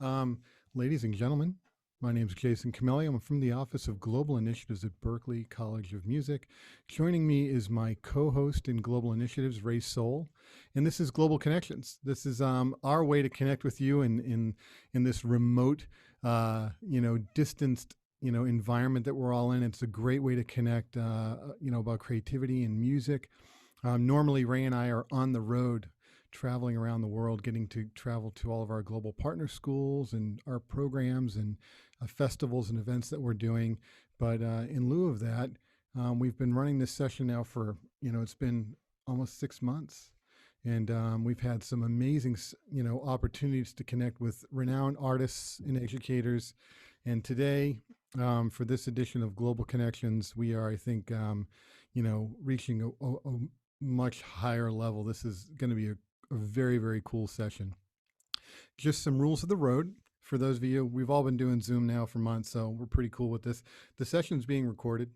Um, Ladies and gentlemen, my name is Jason Camelli. I'm from the Office of Global Initiatives at Berklee College of Music. Joining me is my co-host in Global Initiatives, Ray Soul, and this is Global Connections. This is our way to connect with you in this remote, distanced, environment that we're all in. It's a great way to connect, about creativity and music. Normally, Ray and I are on the road traveling around the world, getting to travel to all of our global partner schools and our programs and festivals and events that we're doing. But in lieu of that, we've been running this session now for, it's been almost 6 months. And we've had some amazing, opportunities to connect with renowned artists and educators. And today, for this edition of Global Connections, we are, I think, reaching a much higher level. This is going to be a very, very cool session. Just some rules of the road. For those of you, we've all been doing Zoom now for months, so we're pretty cool with this. The session's being recorded.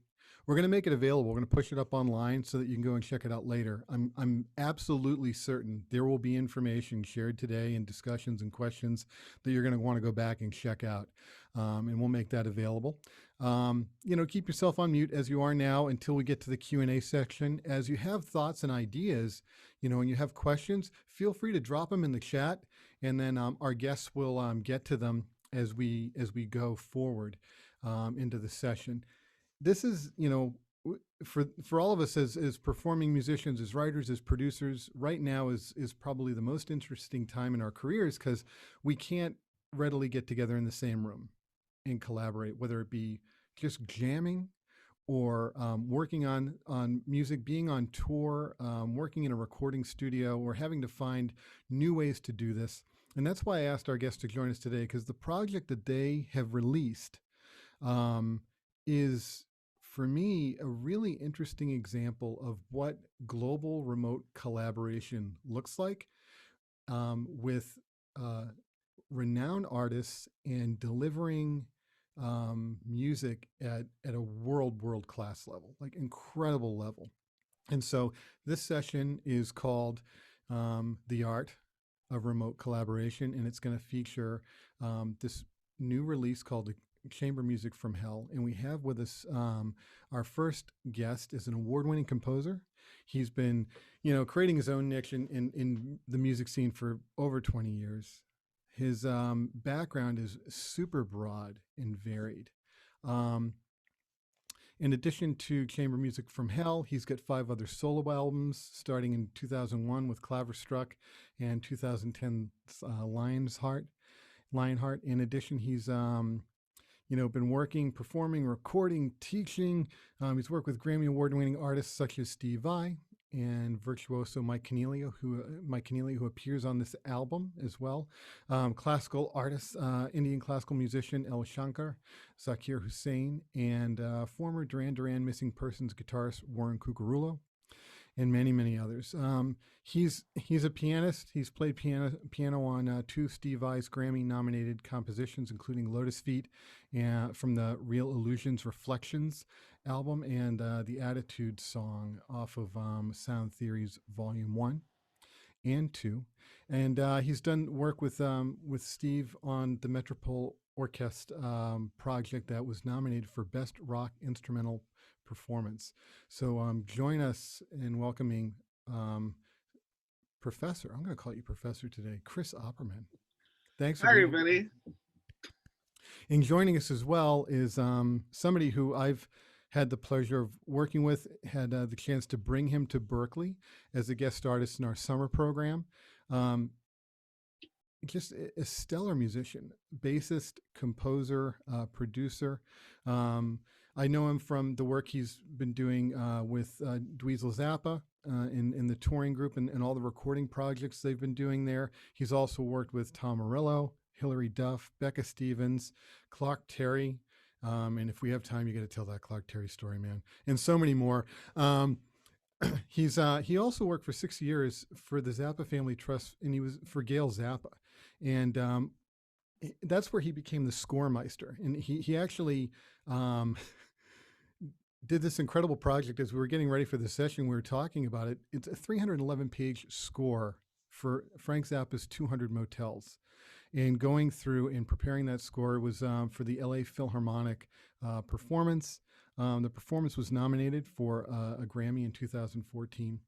We're going to make it available. We're going to push it up online so that you can go and check it out later. I'm absolutely certain there will be information shared today and discussions and questions that you're going to want to go back and check out. And we'll make that available. Keep yourself on mute as you are now until we get to the Q&A section. As you have thoughts and ideas, and you have questions, feel free to drop them in the chat, and then our guests will get to them as we go forward into the session. This is, for all of us as performing musicians, as writers, as producers, right now is probably the most interesting time in our careers because we can't readily get together in the same room and collaborate, whether it be just jamming or working on music, being on tour, working in a recording studio, or having to find new ways to do this. And that's why I asked our guests to join us today, because the project that they have released is, for me, a really interesting example of what global remote collaboration looks like with renowned artists and delivering music at a world class level, like incredible level. And so this session is called The Art of Remote Collaboration, and it's going to feature this new release called Chamber Music from Hell. And we have with us our first guest is an award-winning composer. He's been, creating his own niche in the music scene for over 20 years. His background is super broad and varied. In addition to Chamber Music from Hell, he's got 5 other solo albums, starting in 2001 with Claverstruck and 2010's Lionheart. In addition, he's been working, performing, recording, teaching. He's worked with Grammy Award-winning artists such as Steve Vai and virtuoso Mike Keneally, who appears on this album as well. Classical artists, Indian classical musician El Shankar, Zakir Hussain, and former Duran Duran Missing Persons guitarist Warren Cucurullo, and many, many others. He's a pianist. He's played piano on 2 Steve Vai's Grammy-nominated compositions, including Lotus Feet from the Real Illusions Reflections album, and the Attitude song off of Sound Theory's Volume 1 and 2. And he's done work with Steve on the Metropole Orchestra project that was nominated for Best Rock Instrumental Performance. So join us in welcoming Professor, I'm going to call you Professor today, Chris Opperman. Thanks for being here. Hi, everybody. And joining us as well is somebody who I've had the pleasure of working with, had the chance to bring him to Berklee as a guest artist in our summer program. Just a stellar musician, bassist, composer, producer. I know him from the work he's been doing with Dweezil Zappa in the touring group and all the recording projects they've been doing there. He's also worked with Tom Morello, Hilary Duff, Becca Stevens, Clark Terry. And if we have time, you got to tell that Clark Terry story, man. And so many more. He also worked for 6 years for the Zappa Family Trust, and he was for Gail Zappa. And that's where he became the scoremeister. And he actually did this incredible project. As we were getting ready for the session, we were talking about it. It's a 311-page score for Frank Zappa's 200 Motels. And going through and preparing that score was for the LA Philharmonic performance. The performance was nominated for a Grammy in 2014.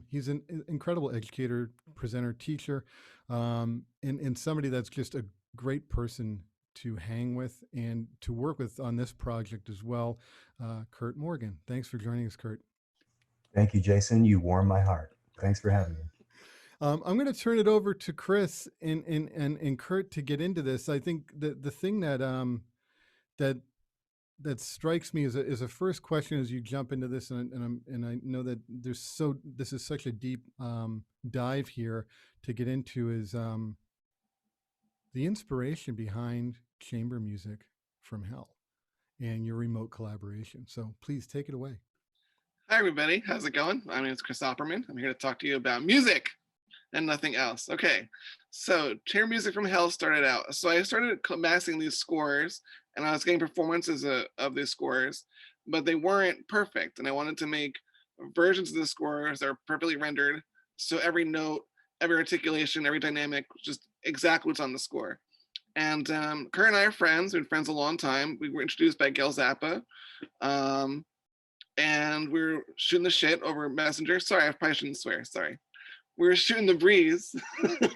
He's an incredible educator, presenter, teacher, and somebody that's just a great person to hang with and to work with on this project as well. Kurt Morgan. Thanks for joining us, Kurt. Thank you, Jason. You warm my heart. Thanks for having me. I'm going to turn it over to Chris and Kurt to get into this. I think the thing that that strikes me as a first question as you jump into this, and I know that this is such a deep dive here to get into, is the inspiration behind chamber music from hell and your remote collaboration. So please take it away. Hi, everybody. How's it going? My name is Chris Opperman. I'm here to talk to you about music and nothing else. Okay, so chamber music from hell started out. So I started amassing these scores, and I was getting performances of these scores, but they weren't perfect. And I wanted to make versions of the scores that are perfectly rendered, so every note, every articulation, every dynamic, just exactly what's on the score. And Kurt and I are friends. We've been friends a long time. We were introduced by Gail Zappa. And we were shooting the shit over Messenger. Sorry, I probably shouldn't swear. Sorry. We were shooting the breeze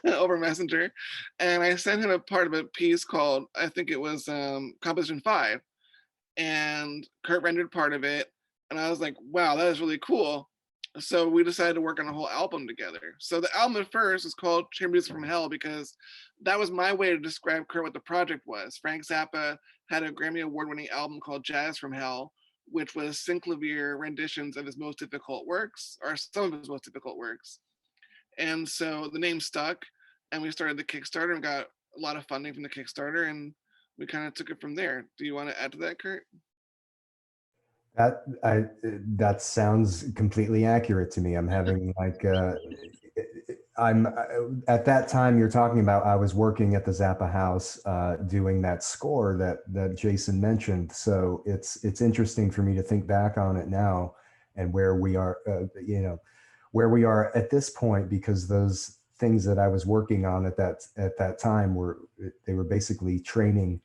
over Messenger, and I sent him a part of a piece called, I think it was Composition 5, and Kurt rendered part of it, and I was like, wow, that is really cool. So we decided to work on a whole album together. So the album at first was called Chamber Music from Hell because that was my way to describe Kurt what the project was. Frank Zappa had a Grammy Award-winning album called Jazz from Hell, which was synclavier renditions of his most difficult works, or some of his most difficult works. And so the name stuck, and we started the Kickstarter and got a lot of funding from the Kickstarter, and we kind of took it from there. Do you want to add to that, Kurt? That sounds completely accurate to me. I'm having like I'm at that time you're talking about. I was working at the Zappa house doing that score that Jason mentioned. So it's interesting for me to think back on it now and where we are, where we are at this point, because those things that I was working on at that time were basically training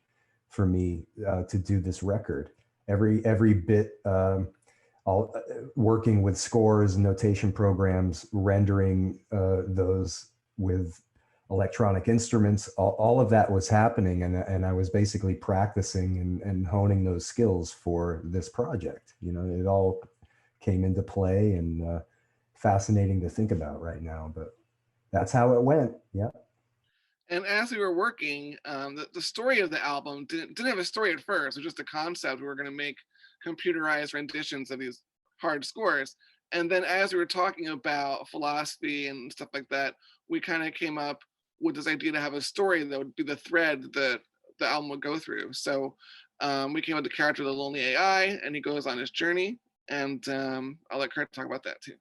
for me to do this record. Every bit, all working with scores, notation programs, rendering those with electronic instruments, all of that was happening, and I was basically practicing and honing those skills for this project. It all came into play, and fascinating to think about right now, but that's how it went. Yeah. And as we were working, the story of the album didn't have a story at first. It was just a concept. We were going to make computerized renditions of these hard scores. And then as we were talking about philosophy and stuff like that, we kind of came up with this idea to have a story that would be the thread that the album would go through. So we came up with the character of the Lonely AI, and he goes on his journey. And I'll let Kurt talk about that too.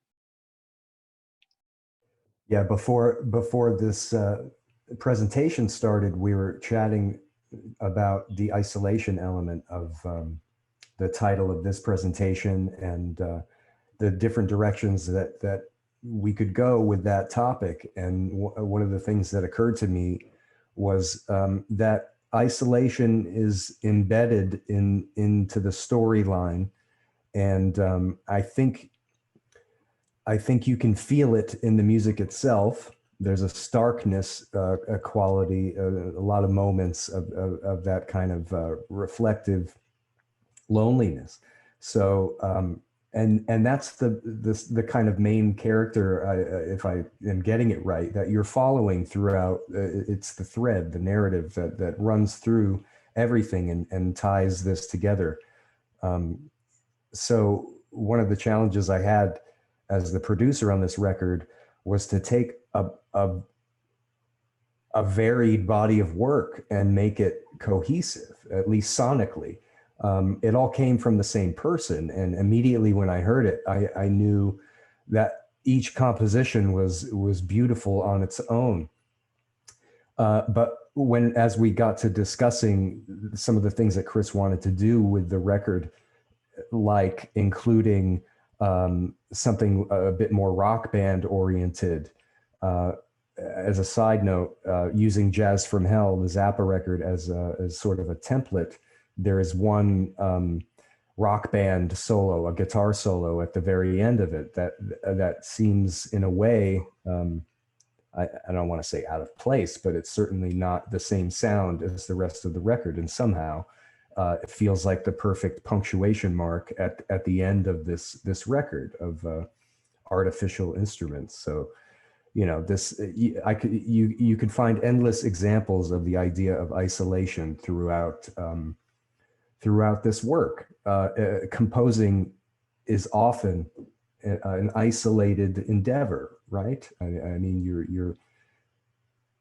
Yeah, before this presentation started, we were chatting about the isolation element of the title of this presentation, and the different directions that we could go with that topic. And one of the things that occurred to me was that isolation is embedded into the storyline, and I think you can feel it in the music itself. There's a starkness, a quality, a lot of moments of that kind of reflective loneliness. So, and that's the kind of main character, if I am getting it right, that you're following throughout. It's the thread, the narrative that runs through everything and ties this together. So one of the challenges I had as the producer on this record was to take a varied body of work and make it cohesive, at least sonically. It all came from the same person, and immediately when I heard it, I knew that each composition was beautiful on its own. But as we got to discussing some of the things that Chris wanted to do with the record, like including something a bit more rock band oriented, as a side note, using Jazz from Hell, the Zappa record, as sort of a template, there is one rock band solo, a guitar solo at the very end of it that seems, in a way, I don't want to say out of place, but it's certainly not the same sound as the rest of the record. And somehow it feels like the perfect punctuation mark at the end of this record of artificial instruments. So, you know, you could find endless examples of the idea of isolation throughout this work. Composing is often an isolated endeavor, right? I mean,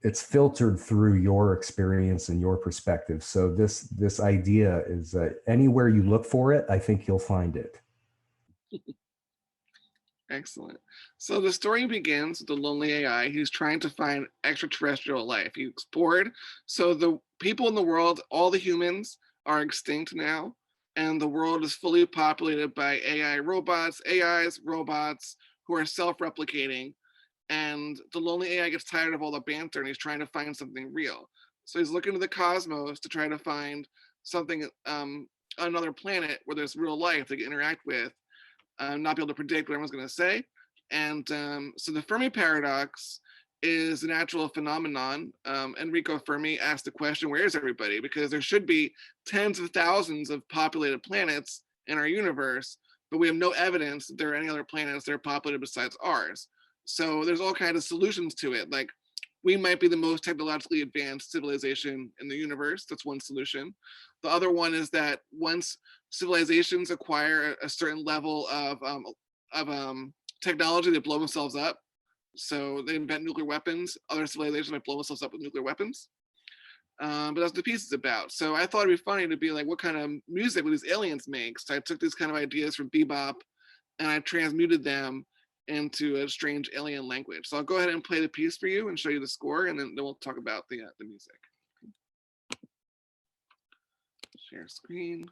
it's filtered through your experience and your perspective. So this idea is anywhere you look for it, I think you'll find it. Excellent. So the story begins with the lonely AI who's trying to find extraterrestrial life. He's bored. So the people in the world, all the humans, are extinct now, and the world is fully populated by AIs, robots who are self-replicating. And the lonely AI gets tired of all the banter, and he's trying to find something real. So he's looking to the cosmos to try to find something, another planet where there's real life they can interact with. Not be able to predict what everyone's going to say. And so the Fermi paradox is a natural phenomenon. Enrico Fermi asked the question, where is everybody? Because there should be tens of thousands of populated planets in our universe, but we have no evidence that there are any other planets that are populated besides ours. So there's all kinds of solutions to it. Like, we might be the most technologically advanced civilization in the universe. That's one solution. The other one is that once civilizations acquire a certain level of technology, they blow themselves up. So they invent nuclear weapons. Other civilizations might blow themselves up with nuclear weapons. But that's what the piece is about. So I thought it'd be funny to be like, what kind of music would these aliens make? So I took these kind of ideas from bebop and I transmuted them into a strange alien language. So I'll go ahead and play the piece for you and show you the score, and then we'll talk about the music. Share screen.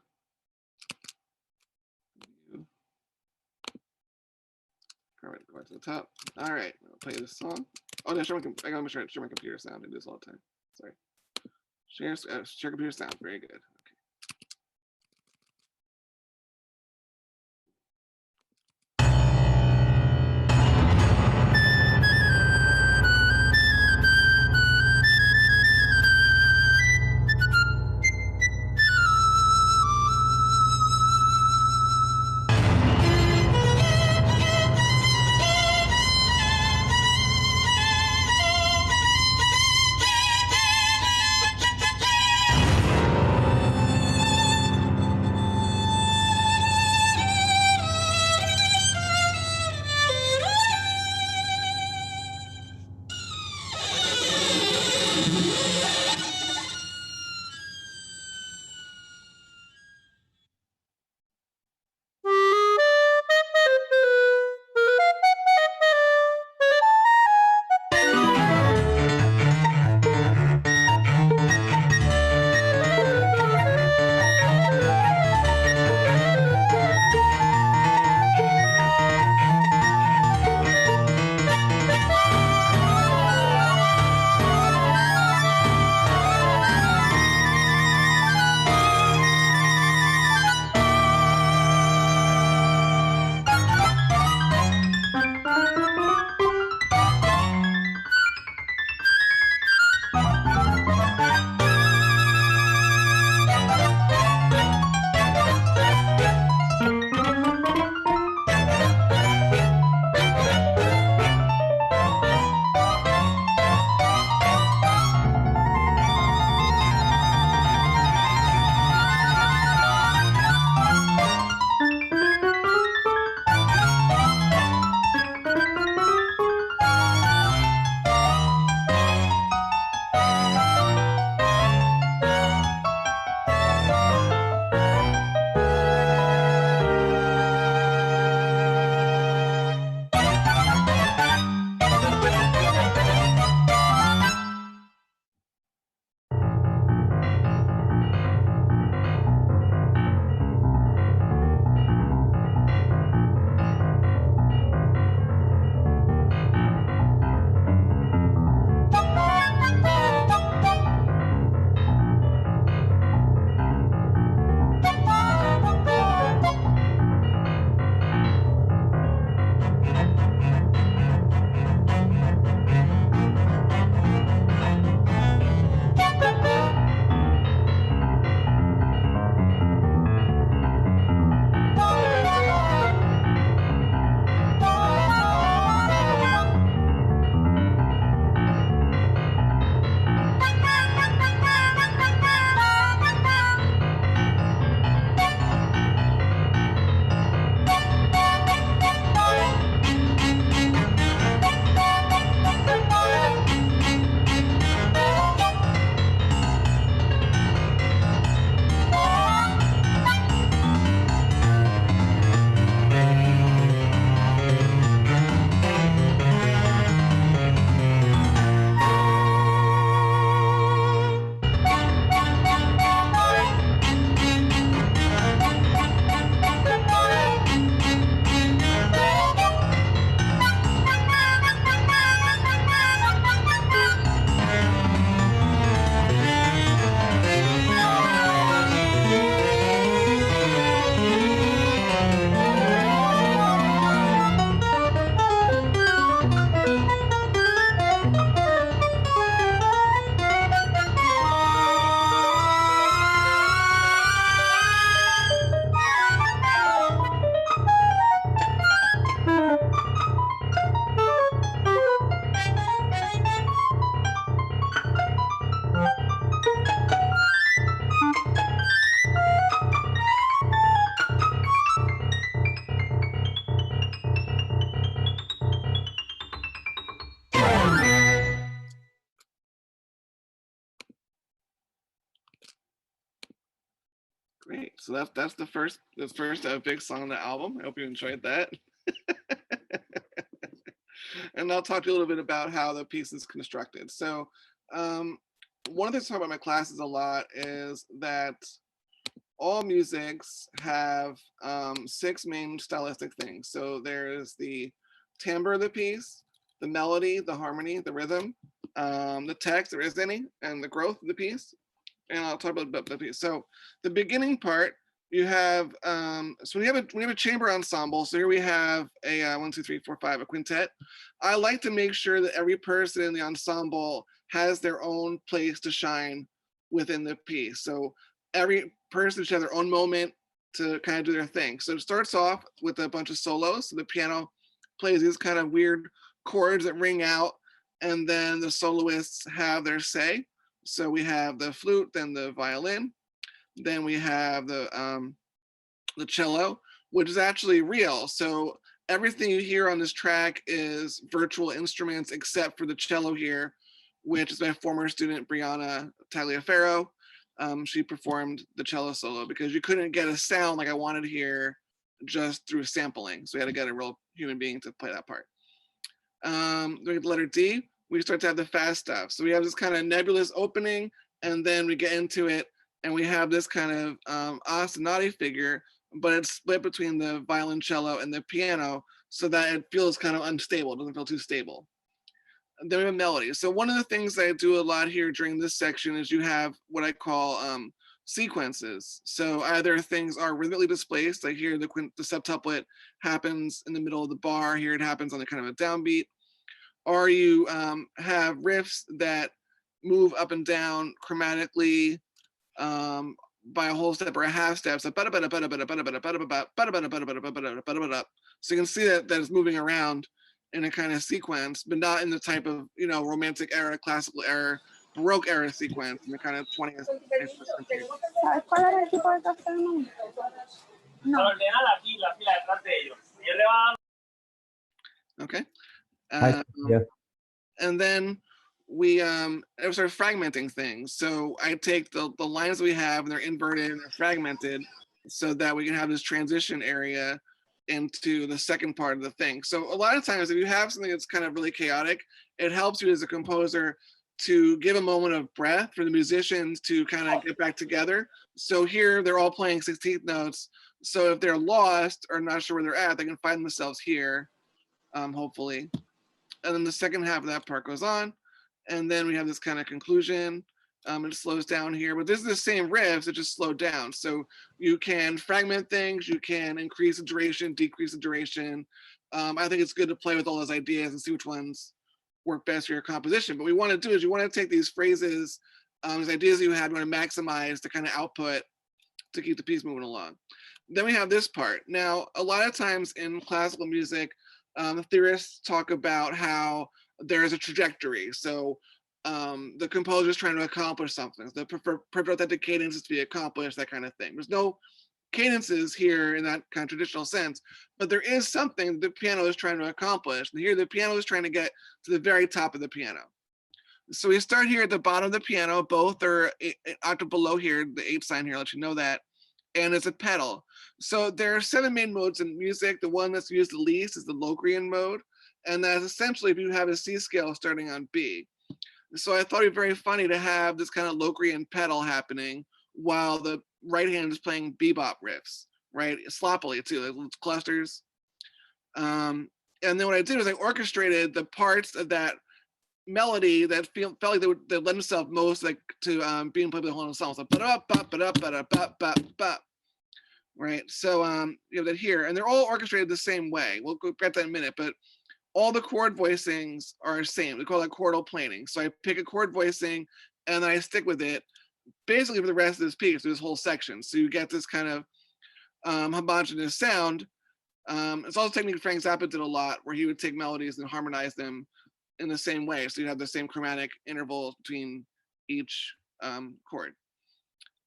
All right, go back to the top. All right, I'll play this song. Oh, no, I gotta share my computer sound. I do this all the time. Sorry. Share computer sound. Very good. Great. So that's the first big song on the album. I hope you enjoyed that. And I'll talk to you a little bit about how the piece is constructed. So one of the things I talk about in my classes a lot is that all musics have 6 main stylistic things. So there's the timbre of the piece, the melody, the harmony, the rhythm, the text, there is any, and the growth of the piece. And I'll talk about the piece. So the beginning part, you have so when you have a chamber ensemble. So here we have a 1, 2, 3, 4, 5, a quintet. I like to make sure that every person in the ensemble has their own place to shine within the piece. So every person should have their own moment to kind of do their thing. So it starts off with a bunch of solos. So the piano plays these kind of weird chords that ring out, and then the soloists have their say. So we have the flute, then the violin, then we have the cello, which is actually real. So everything you hear on this track is virtual instruments except for the cello here, which is my former student Brianna Tagliaferro. She performed the cello solo because you couldn't get a sound like I wanted here just through sampling. So we had to get a real human being to play that part. The letter D, we start to have the fast stuff. So we have this kind of nebulous opening, and then we get into it, and we have this kind of ostinati figure, but it's split between the violoncello and the piano so that it feels kind of unstable, it doesn't feel too stable. And then we have melody. So one of the things that I do a lot here during this section is you have what I call sequences. So either things are rhythmically displaced, like here the septuplet happens in the middle of the bar, here it happens on a kind of a downbeat, or you have riffs that move up and down chromatically by a whole step or a half step. So so you can see that it's moving around in a kind of sequence, but not in the type of, you know, romantic era, classical era, Baroque era sequence in the kind of 20th century. ¿Sabes cuál era el tipo de café, hermano? No. Okay. Yeah. And then we start fragmenting things. So I take the lines that we have, and they're inverted and they're fragmented so that we can have this transition area into the second part of the thing. So a lot of times if you have something that's kind of really chaotic, it helps you as a composer to give a moment of breath for the musicians to kind of get back together. So here they're all playing 16th notes. So if they're lost or not sure where they're at, they can find themselves here, hopefully. And then the second half of that part goes on. And then we have this kind of conclusion. It slows down here, but this is the same riffs, it just slowed down. So you can fragment things, you can increase the duration, decrease the duration. I think it's good to play with all those ideas and see which ones work best for your composition. But what we want to do is you want to take these phrases, these ideas that you had, you want to maximize the kind of output to keep the piece moving along. Then we have this part. Now, a lot of times in classical music, theorists talk about how there's a trajectory. So the composer is trying to accomplish something. The perfect cadence is to be accomplished, that kind of thing. There's no cadences here in that kind of traditional sense, but there is something the piano is trying to accomplish. And here the piano is trying to get to the very top of the piano. So we start here at the bottom of the piano, both are an octave below here, the 8 sign here, let you know that, and it's a pedal. So there are 7 main modes in music. The one that's used the least is the Locrian mode, and that's essentially if you have a C scale starting on B. So I thought it'd be very funny to have this kind of Locrian pedal happening while the right hand is playing bebop riffs, right? Sloppily too, like clusters. And then what I did was I orchestrated the parts of that melody that felt like they lend themselves most like to being played by the whole ensemble. So right. So you have that here, and they're all orchestrated the same way. We'll get to that in a minute, but all the chord voicings are the same. We call that chordal planing. So I pick a chord voicing and then I stick with it basically for the rest of this piece, this whole section. So you get this kind of homogeneous sound. It's also a technique Frank Zappa did a lot, where he would take melodies and harmonize them in the same way. So you have the same chromatic intervals between each chord.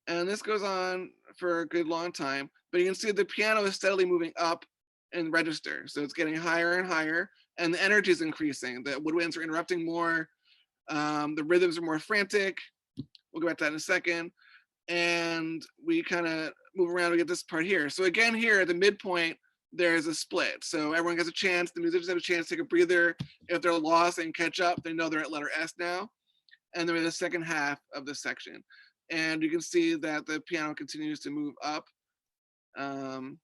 And this goes on for a good long time, but you can see the piano is steadily moving up in register. So it's getting higher and higher, and the energy is increasing. The woodwinds are interrupting more. The rhythms are more frantic. We'll go back to that in a second. and we kind of move around to get this part here. So again, here at the midpoint, there's a split. So everyone gets a chance, the musicians have a chance to take a breather. If they're lost and catch up, they know they're at letter S now. And they're in the second half of the section. And you can see that the piano continues to move up. And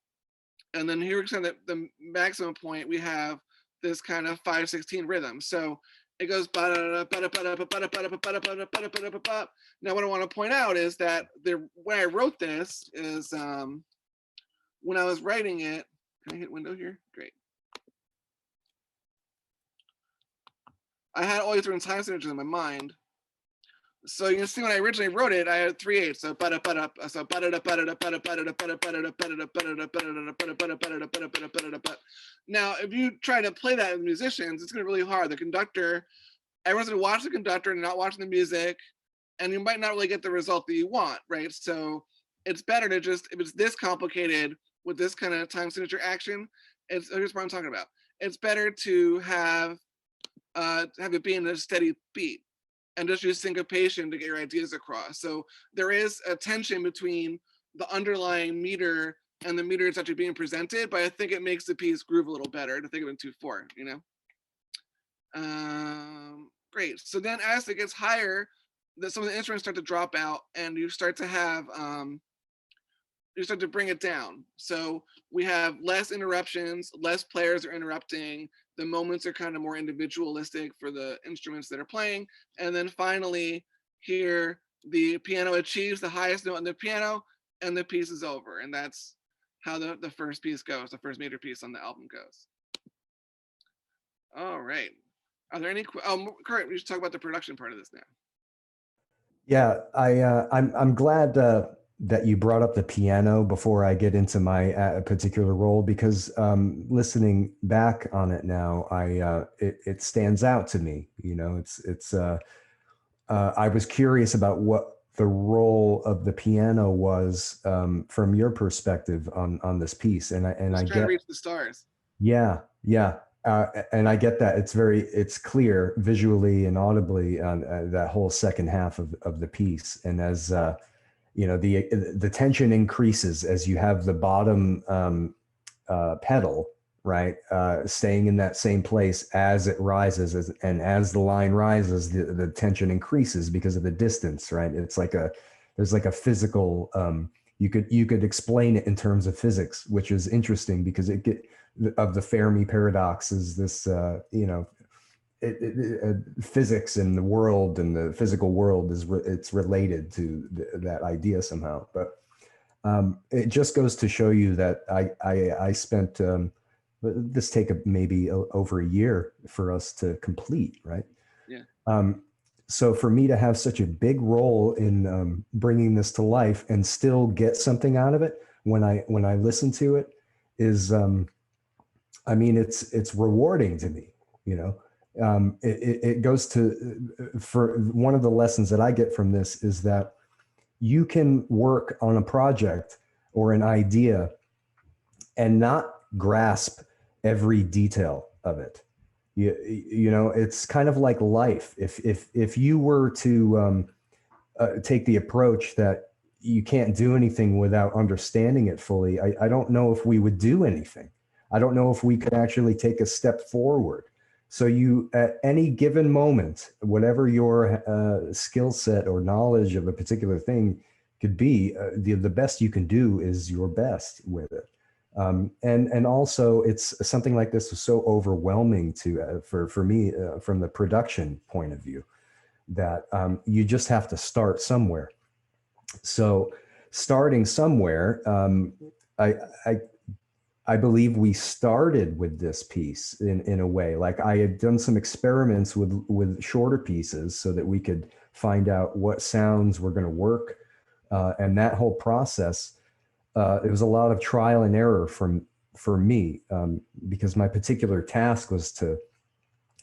then here, the maximum point, we have this kind of 5/16 rhythm. So it goes. Now, what I want to point out is that when I wrote this is when I was writing it. Can I hit window here? Great. I had all these different time signatures in my mind. So you can see when I originally wrote it, I had 3/8. So now, if you try to play that with musicians, it's gonna be really hard. The conductor, everyone's gonna watch the conductor and not watching the music, and you might not really get the result that you want, right? So it's better to just, if it's this complicated with this kind of time signature action, here's what I'm talking about. It's better to have it be in a steady beat and just use syncopation to get your ideas across. So there is a tension between the underlying meter and the meter that's actually being presented, but I think it makes the piece groove a little better to think of it in 2/4, you know? Great. So then as it gets higher, some of the instruments start to drop out and you start to have, you start to bring it down. So we have less interruptions, less players are interrupting, the moments are kind of more individualistic for the instruments that are playing. And then finally here, the piano achieves the highest note on the piano and the piece is over. And that's how the first piece goes, the first major piece on the album goes. All right. Are there any, Kurt, we should talk about the production part of this now. Yeah, I'm glad that you brought up the piano before I get into my particular role, because listening back on it now, it stands out to me. You know, I was curious about what the role of the piano was from your perspective on this piece, and I get, to reach the stars. Yeah. And I get that it's clear visually and audibly on that whole second half of the piece. And as you know, the tension increases as you have the bottom pedal, right, staying in that same place as it rises, and as the line rises, the tension increases because of the distance, right? It's like there's like a physical. You could explain it in terms of physics, which is interesting because of the Fermi paradox is this, you know, physics in the world and the physical world it's related to that idea somehow. But it just goes to show you that I spent this take maybe over a year for us to complete, right? Yeah. So for me to have such a big role in bringing this to life and still get something out of it when I listen to it is, I mean, it's rewarding to me, you know. It goes to, for one of the lessons that I get from this is that you can work on a project or an idea and not grasp every detail of it. You know, it's kind of like life. If you were to take the approach that you can't do anything without understanding it fully, I don't know if we would do anything. I don't know if we could actually take a step forward. So you, at any given moment, whatever your skill set or knowledge of a particular thing could be, the best you can do is your best with it. And also, it's something like this was so overwhelming for me from the production point of view that you just have to start somewhere. So starting somewhere, I believe we started with this piece in a way. Like I had done some experiments with shorter pieces so that we could find out what sounds were going to work. And that whole process, it was a lot of trial and error for me, because my particular task was to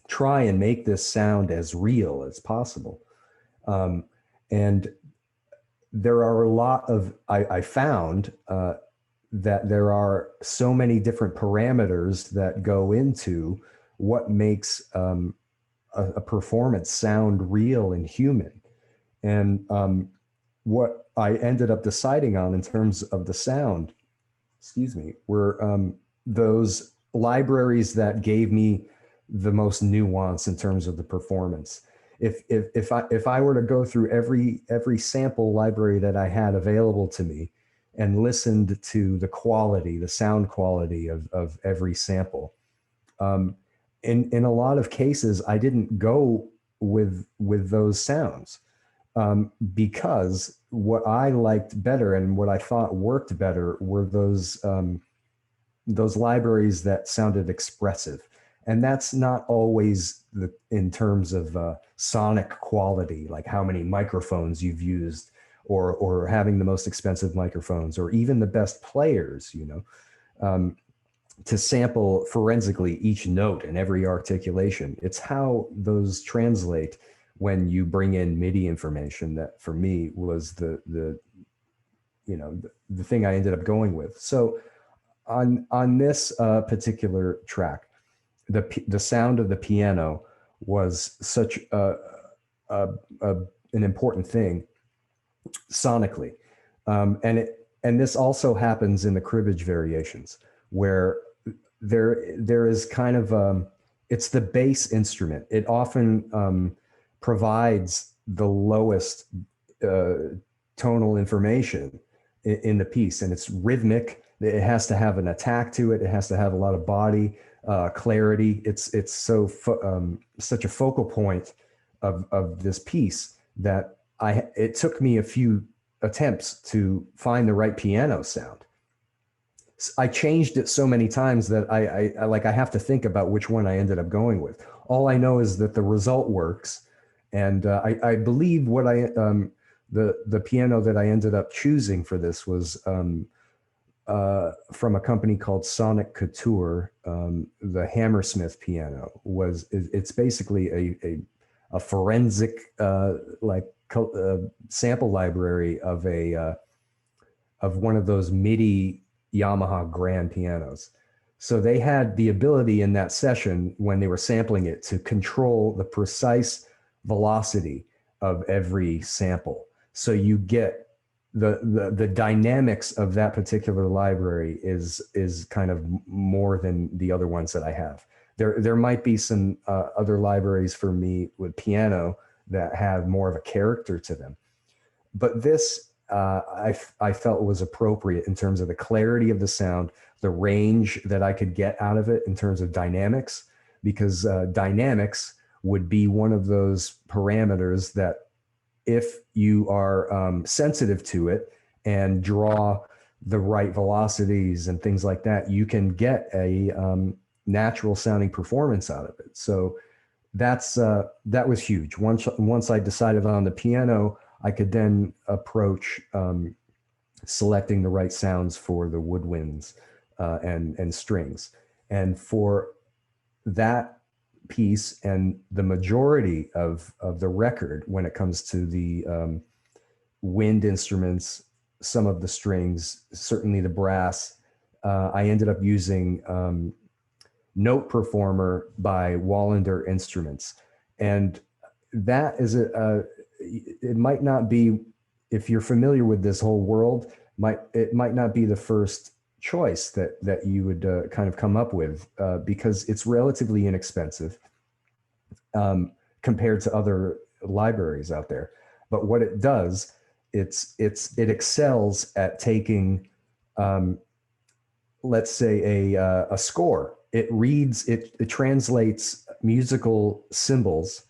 try and make this sound as real as possible. And there are a lot of, I found that there are so many different parameters that go into what makes a performance sound real and human. And what I ended up deciding on in terms of the sound, excuse me, were those libraries that gave me the most nuance in terms of the performance. If I were to go through every sample library that I had available to me and listened to the quality, the sound quality of every sample, in a lot of cases, I didn't go with those sounds, because what I liked better and what I thought worked better were those libraries that sounded expressive. And that's not always in terms of sonic quality, like how many microphones you've used, or having the most expensive microphones, or even the best players, to sample forensically each note and every articulation. It's how those translate when you bring in MIDI information that, for me, was the thing I ended up going with. So on this particular track, the sound of the piano was such an important thing sonically, and this also happens in the cribbage variations, where there is kind of it's the bass instrument. It often provides the lowest tonal information in the piece, and it's rhythmic. It has to have an attack to it. It has to have a lot of body, clarity. It's such a focal point of this piece that it took me a few attempts to find the right piano sound. I changed it so many times that I have to think about which one I ended up going with. All I know is that the result works, and I believe what the piano that I ended up choosing for this was from a company called Sonic Couture. The Hammersmith piano it's basically a forensic sample library of one of those MIDI Yamaha grand pianos. So they had the ability in that session, when they were sampling it, to control the precise velocity of every sample. So you get the dynamics of that particular library is kind of more than the other ones that I have. There might be some other libraries for me with piano that have more of a character to them, but this I felt was appropriate in terms of the clarity of the sound, the range that I could get out of it in terms of dynamics, because dynamics would be one of those parameters that, if you are sensitive to it and draw the right velocities and things like that, you can get a natural sounding performance out of it. So that was huge. Once I decided on the piano, I could then approach selecting the right sounds for the woodwinds and strings. And for that piece, and the majority of the record, when it comes to the wind instruments, some of the strings, certainly the brass, I ended up using Note Performer by Wallander Instruments. And that is it might not be, if you're familiar with this whole world, it might not be the first choice that you would kind of come up with, because it's relatively inexpensive compared to other libraries out there. But what it does, it excels at taking, let's say a score. It translates musical symbols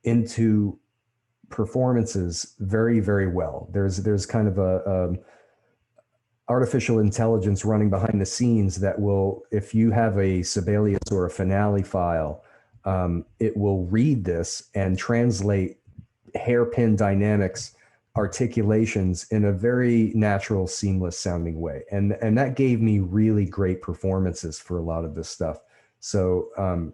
into performances very, very well. There's kind of a artificial intelligence running behind the scenes that will, if you have a Sibelius or a Finale file, it will read this and translate hairpin dynamics, articulations in a very natural, seamless sounding way. And that gave me really great performances for a lot of this stuff. So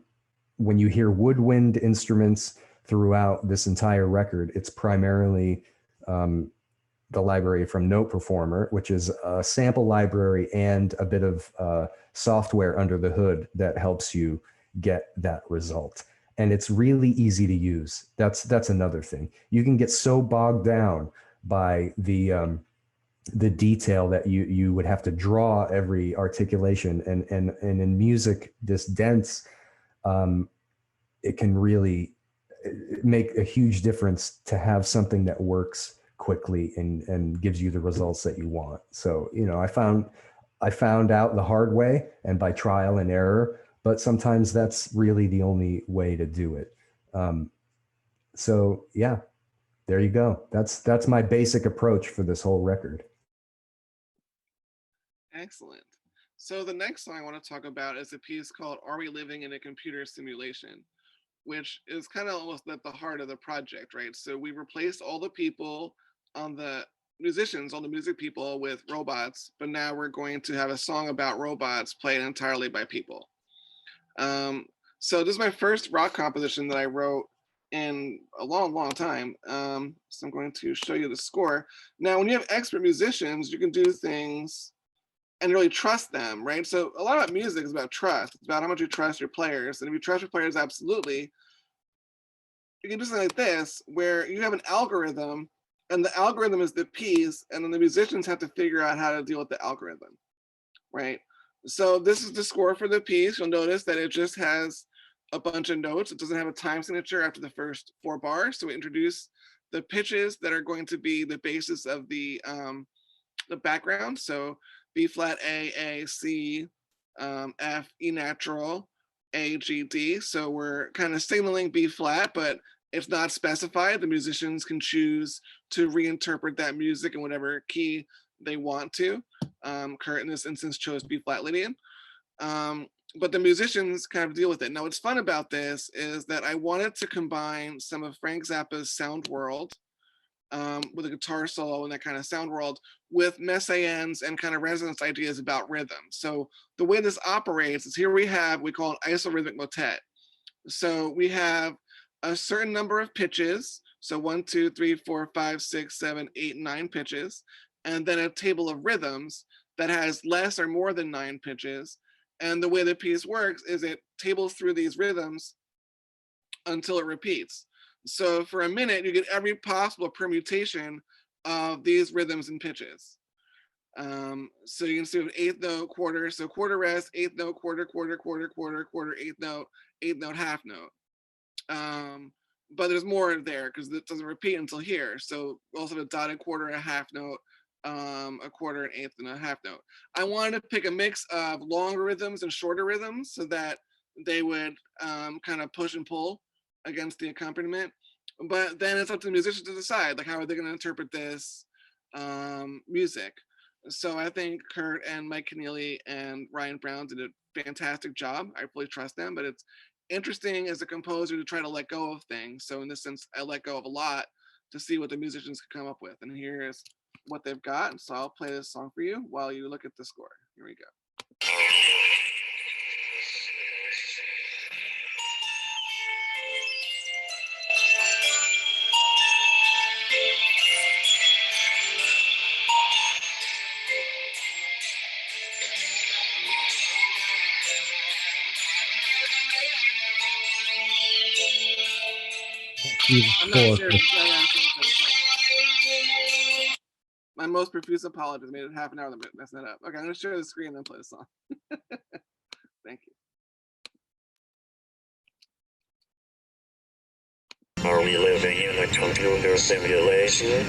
when you hear woodwind instruments throughout this entire record, it's primarily the library from Note Performer, which is a sample library and a bit of software under the hood that helps you get that result. And it's really easy to use. That's another thing. You can get so bogged down by the detail that you would have to draw every articulation, and in music this dense, it can really make a huge difference to have something that works quickly and gives you the results that you want. So, you know, I found out the hard way and by trial and error, but sometimes that's really the only way to do it. So yeah, there you go. That's my basic approach for this whole record. Excellent. So the next song I want to talk about is a piece called "Are We Living in a Computer Simulation?" which is kind of almost at the heart of the project, right? So we replaced all the people on the musicians, all the music people with robots, but now we're going to have a song about robots played entirely by people. So this is my first rock composition that I wrote in a long, long time. So I'm going to show you the score. Now, when you have expert musicians, you can do things and really trust them, right? So a lot of music is about trust. It's about how much you trust your players. And if you trust your players absolutely, you can do something like this, where you have an algorithm, and the algorithm is the piece, and then the musicians have to figure out how to deal with the algorithm, right? So this is the score for the piece. You'll notice that it just has a bunch of notes. It doesn't have a time signature after the first 4 bars. So we introduce the pitches that are going to be the basis of the background. So B flat, A, C, F, E natural, A, G, D. So we're kind of signaling B flat, but it's not specified. The musicians can choose to reinterpret that music in whatever key they want to. Kurt in this instance chose B flat Lydian. But the musicians kind of deal with it. Now, what's fun about this is that I wanted to combine some of Frank Zappa's sound world with a guitar solo and that kind of sound world with messiaens and kind of resonance ideas about rhythm. So the way this operates is here we call it isorhythmic motet. So we have a certain number of pitches. So 1, 2, 3, 4, 5, 6, 7, 8, 9 pitches. And then a table of rhythms that has less or more than 9 pitches. And the way the piece works is it tables through these rhythms until it repeats. So for a minute, you get every possible permutation of these rhythms and pitches. So you can see with 8th note, quarter, so quarter rest, 8th note, quarter, quarter, quarter, quarter, quarter, 8th note, half note. But there's more there because it doesn't repeat until here. So we also have a dotted quarter and a half note, a quarter, an eighth, and a half note. I wanted to pick a mix of longer rhythms and shorter rhythms so that they would kind of push and pull against the accompaniment. But then it's up to the musicians to decide, like, how are they going to interpret this music? So I think Kurt and Mike Keneally and Ryan Brown did a fantastic job. I fully trust them, but it's interesting as a composer to try to let go of things. So in this sense, I let go of a lot to see what the musicians could come up with. And here's what they've got. And so I'll play this song for you while you look at the score. Here we go. I'm not sure. My most profuse apologies. Made it half an hour to mess that up. Okay, I'm going to share the screen and then play the song. Thank you. Are we living in a computer simulation?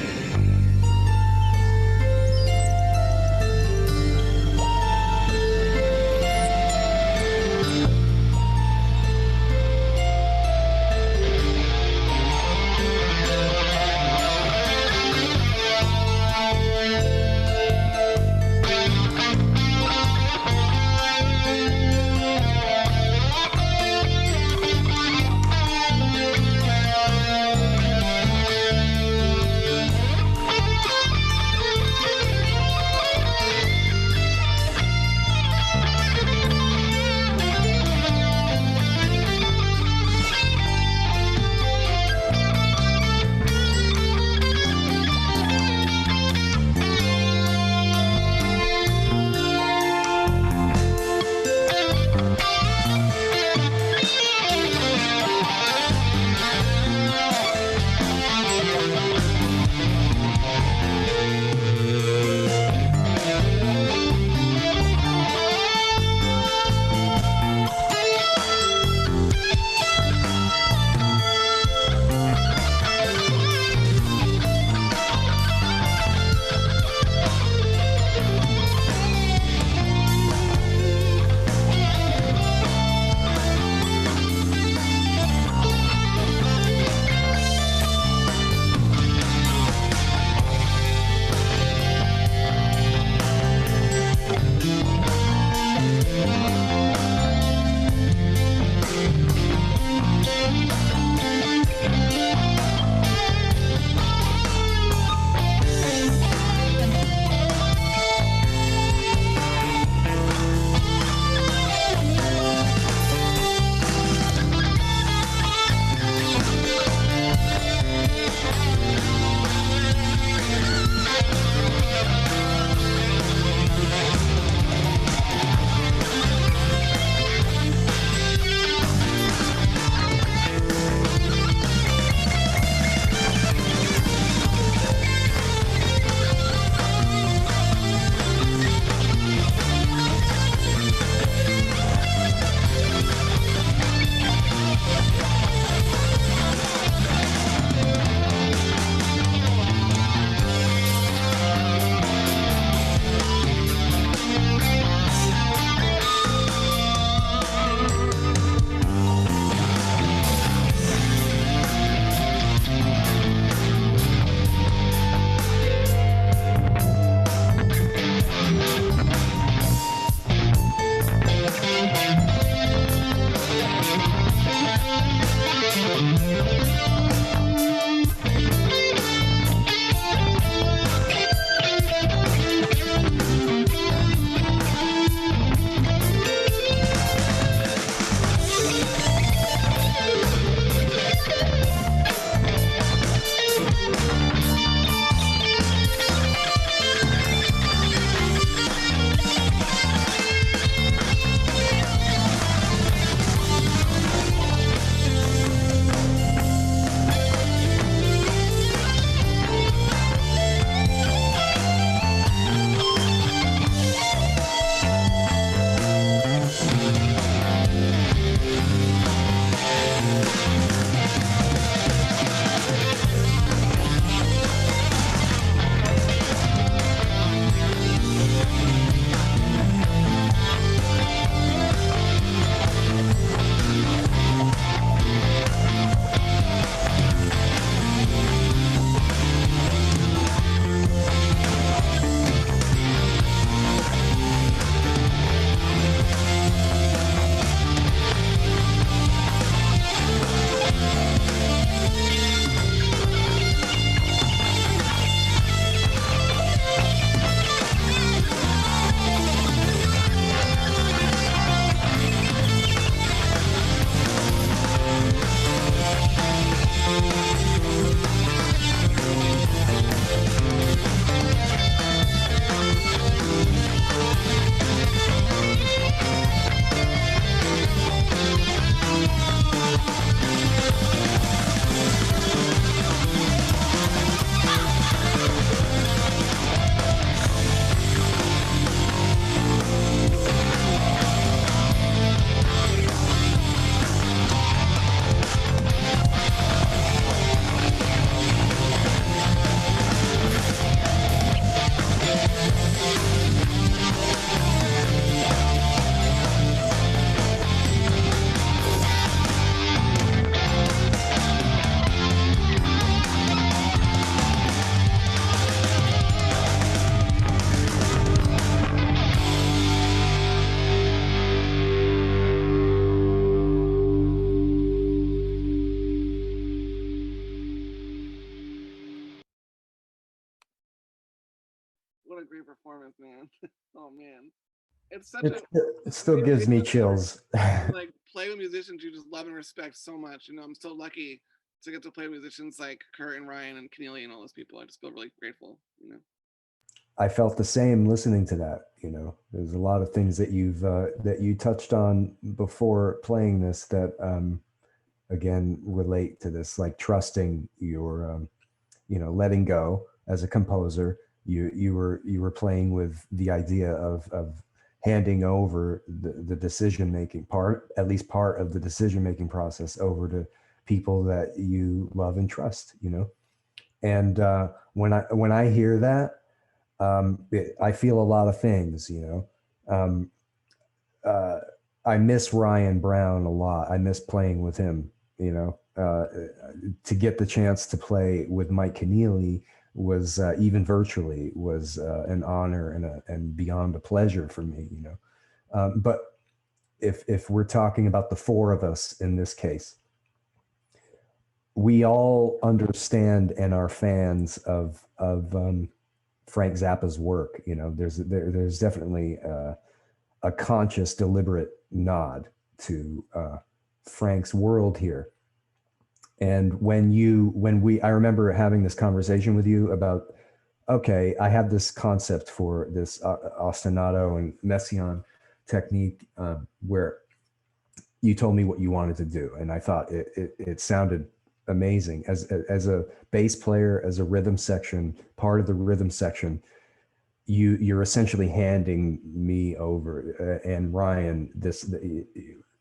a great performance, man. Oh man, it's such It still gives me chills. like play with musicians you just love and respect so much. You know, I'm so lucky to get to play with musicians like Kurt and Ryan and Keneally and all those people. I just feel really grateful. You know. I felt the same listening to that. You know, there's a lot of things that that you touched on before playing this that again relate to this, like trusting your letting go as a composer. You were playing with the idea of handing over the decision making part, at least part of the decision making process, over to people that you love and trust. And when I hear that, I feel a lot of things. I miss Ryan Brown a lot. I miss playing with him. To get the chance to play with Mike Keneally was even virtually was an honor and beyond a pleasure for me. But if we're talking about the four of us in this case, we all understand and are fans of Frank Zappa's work. There's definitely a conscious, deliberate nod to Frank's world here. And I remember having this conversation with you about, okay, I have this concept for this ostinato and messiaen technique where you told me what you wanted to do. And I thought it sounded amazing as a bass player, as a rhythm section, part of the rhythm section. You're essentially handing me over and Ryan,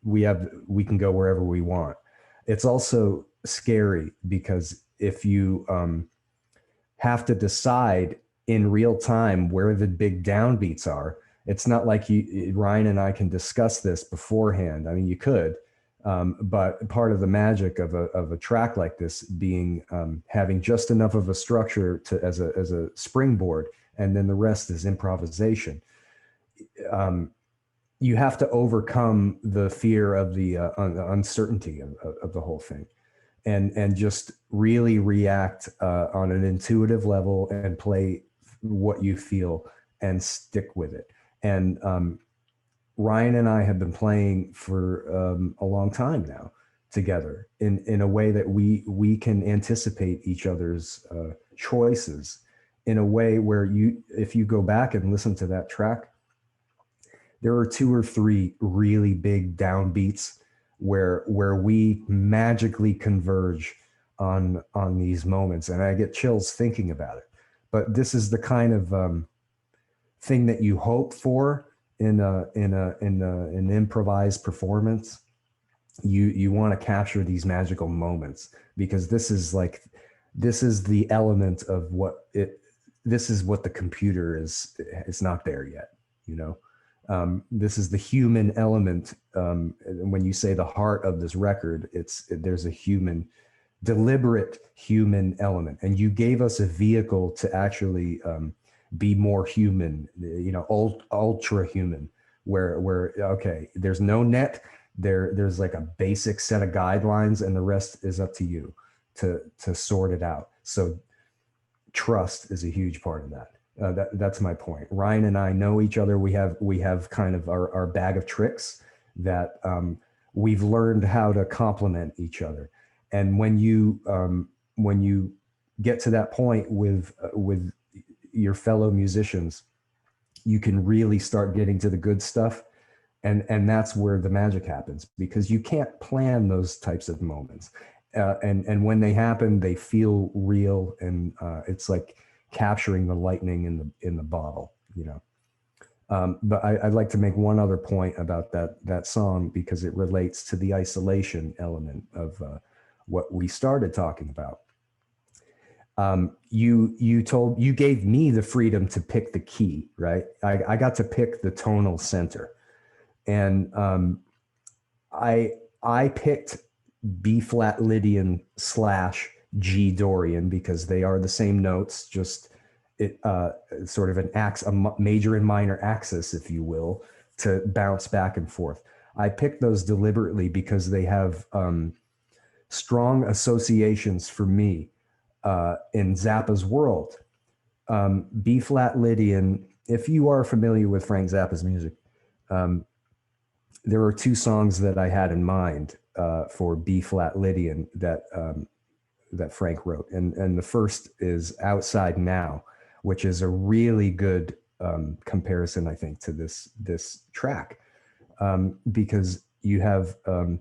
we can go wherever we want. It's also scary because if you have to decide in real time where the big downbeats are, it's not like Ryan and I can discuss this beforehand. I mean, you could, but part of the magic of a track like this being having just enough of a structure as a springboard, and then the rest is improvisation. You have to overcome the fear of the uncertainty of the whole thing, and just really react on an intuitive level and play what you feel and stick with it. And Ryan and I have been playing for a long time now together in a way that we can anticipate each other's choices in a way where if you go back and listen to that track, there are 2 or 3 really big downbeats where we magically converge on these moments, and I get chills thinking about it. But this is the kind of thing that you hope for in an improvised performance. You want to capture these magical moments, because this is the element of this is what the computer is. It's not there yet, this is the human element. When you say the heart of this record, there's a deliberate human element, and you gave us a vehicle to actually be more human, ultra human, where okay, there's no net, there's like a basic set of guidelines, and the rest is up to you to sort it out. So trust is a huge part of that. That's my point. Ryan and I know each other. We have kind of our bag of tricks that we've learned how to complement each other. And when you get to that point with your fellow musicians, you can really start getting to the good stuff, and that's where the magic happens, because you can't plan those types of moments, and when they happen, they feel real, and it's like capturing the lightning in the bottle, But I'd like to make one other point about that song, because it relates to the isolation element of what we started talking about. You gave me the freedom to pick the key, right? I got to pick the tonal center, and I picked B flat Lydian / G Dorian, because they are the same notes, just sort of a major and minor axis, if you will, to bounce back and forth. I picked those deliberately because they have strong associations for me in Zappa's world. B flat Lydian. If you are familiar with Frank Zappa's music, there are two songs that I had in mind for B flat Lydian that that Frank wrote, and the first is "Outside Now," which is a really good comparison, I think, to this track, because you have the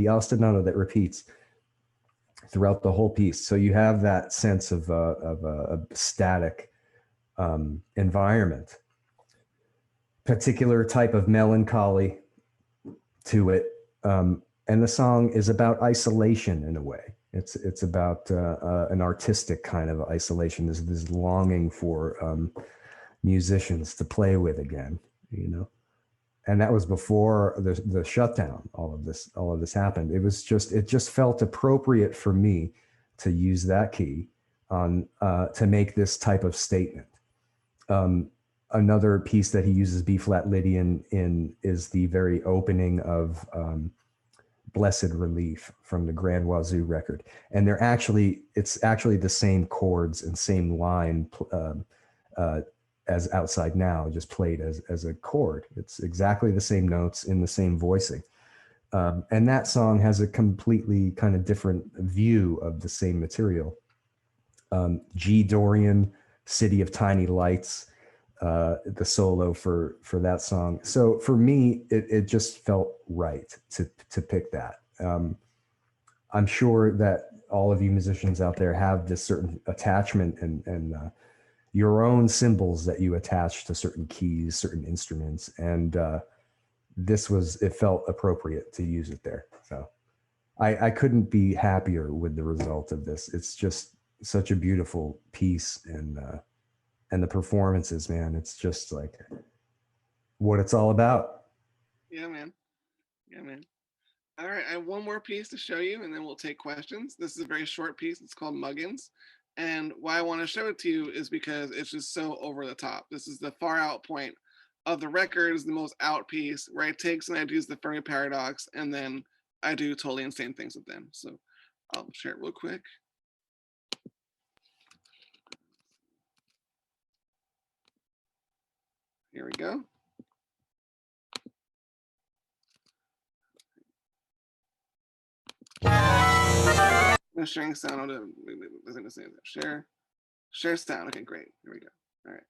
ostinato that repeats throughout the whole piece. So you have that sense of a static environment, particular type of melancholy to it. And the song is about isolation in a way. It's about an artistic kind of isolation. There's this longing for musicians to play with again, you know. And that was before the shutdown. All of this happened. It just felt appropriate for me to use that key on to make this type of statement. Another piece that he uses B flat Lydian in is the very opening of Blessed Relief from the Grand Wazoo record. And it's actually the same chords and same line as Outside Now, just played as a chord. It's exactly the same notes in the same voicing. And that song has a completely kind of different view of the same material. G Dorian, City of Tiny Lights, the solo for that song. So for me, it just felt right to pick that. I'm sure that all of you musicians out there have this certain attachment and your own symbols that you attach to certain keys, certain instruments. And it felt appropriate to use it there. So I couldn't be happier with the result of this. It's just such a beautiful piece, and the performances, man, it's just like what it's all about. Yeah, man. All right, I have one more piece to show you, and then we'll take questions. This is a very short piece. It's called Muggins. And why I want to show it to you is because it's just so over the top. This is the far out point of the record, is the most out piece, where I take and I do the Fermi paradox, and then I do totally insane things with them. So I'll share it real quick. Here we go. I'm sharing sound. Share sound. Okay, great. Here we go. All right.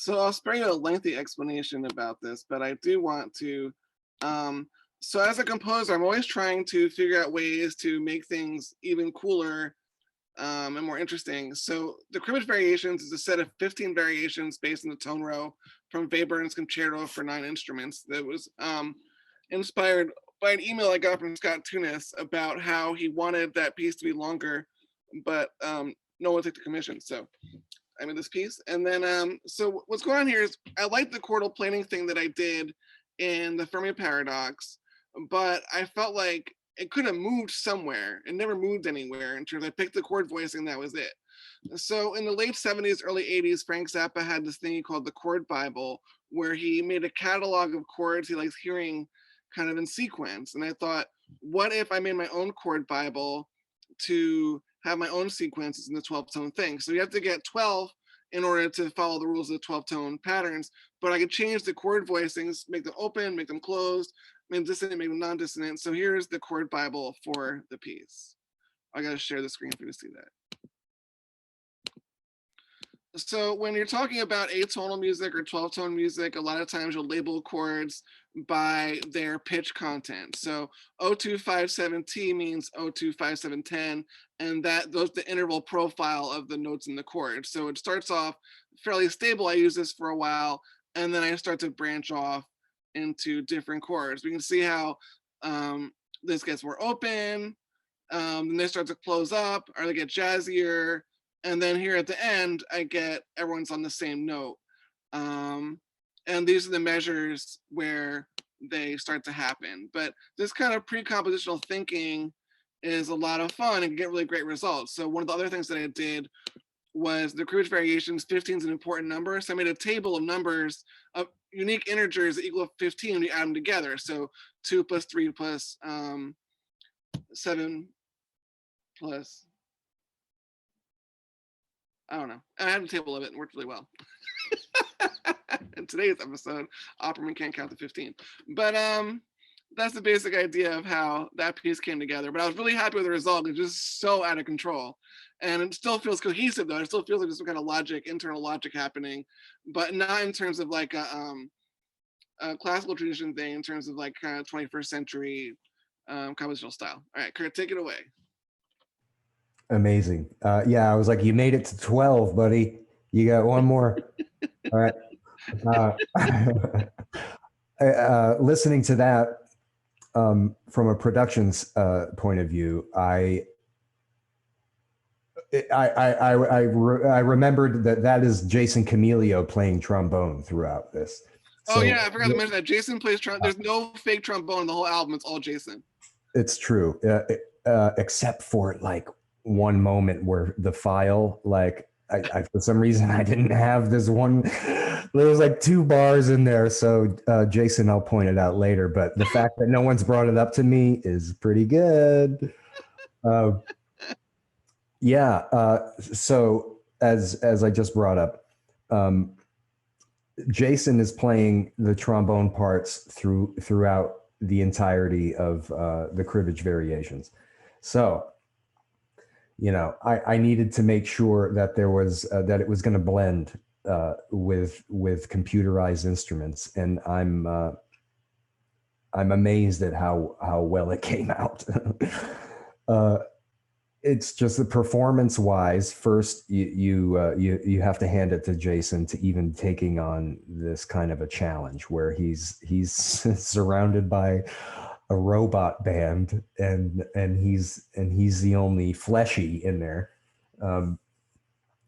So I'll spare you a lengthy explanation about this, but I do want to. So as a composer, I'm always trying to figure out ways to make things even cooler and more interesting. So the Cribbage Variations is a set of 15 variations based on the tone row from Webern's Concerto for 9 instruments that was inspired by an email I got from Scott Tunis about how he wanted that piece to be longer, but no one took the commission. So I made this piece. And then, so what's going on here is I like the chordal planing thing that I did in the Fermi paradox, but I felt like it could have moved somewhere. It never moved anywhere in terms of I picked the chord voicing, that was it. So in the late 70s, early 80s, Frank Zappa had this thing he called the Chord Bible, where he made a catalog of chords he likes hearing kind of in sequence. And I thought, what if I made my own chord Bible to have my own sequences in the 12-tone thing? So you have to get 12 in order to follow the rules of the 12-tone patterns, but I could change the chord voicings, make them open, make them closed, make them dissonant, make them non-dissonant. So here's the chord Bible for the piece. I gotta share the screen for you to see that. So when you're talking about atonal music or 12-tone music, a lot of times you'll label chords by their pitch content. So 0257T means 025710, and those the interval profile of the notes in the chord. So it starts off fairly stable. I use this for a while, and then I start to branch off into different chords. We can see how this gets more open, then they start to close up, or they get jazzier. And then here at the end, I get everyone's on the same note. And these are the measures where they start to happen. But this kind of pre-compositional thinking is a lot of fun and can get really great results. So one of the other things that I did was the Cribbage variations. 15 is an important number. So I made a table of numbers of unique integers that equal 15 when you add them together. So 2 plus 3 plus 7 plus, I don't know. I had a table of it and worked really well. In today's episode, Opperman can't count to 15. But that's the basic idea of how that piece came together. But I was really happy with the result. It's just so out of control. And it still feels cohesive though. It still feels like there's some kind of logic, internal logic happening, but not in terms of like a classical tradition thing, in terms of like kind of 21st century compositional style. All right, Kurt, take it away. Amazing. Yeah, I was like, you made it to 12, buddy. You got one more. All right. Listening to that from a productions point of view, I remembered that is Jason Camilio playing trombone throughout this. Oh yeah, I forgot to mention that. Jason plays trombone. There's no fake trombone in the whole album. It's all Jason. It's true, except for like one moment where the file, like I for some reason I didn't have this one. There was like 2 bars in there. So Jason, I'll point it out later. But the fact that no one's brought it up to me is pretty good. So as I just brought up, Jason is playing the trombone parts throughout the entirety of the cribbage variations. So, you know, I needed to make sure that there was that it was going to blend with computerized instruments, and I'm amazed at how well it came out. It's just the performance wise. First, you have to hand it to Jason to even taking on this kind of a challenge where he's surrounded by a robot band and he's the only fleshy in there.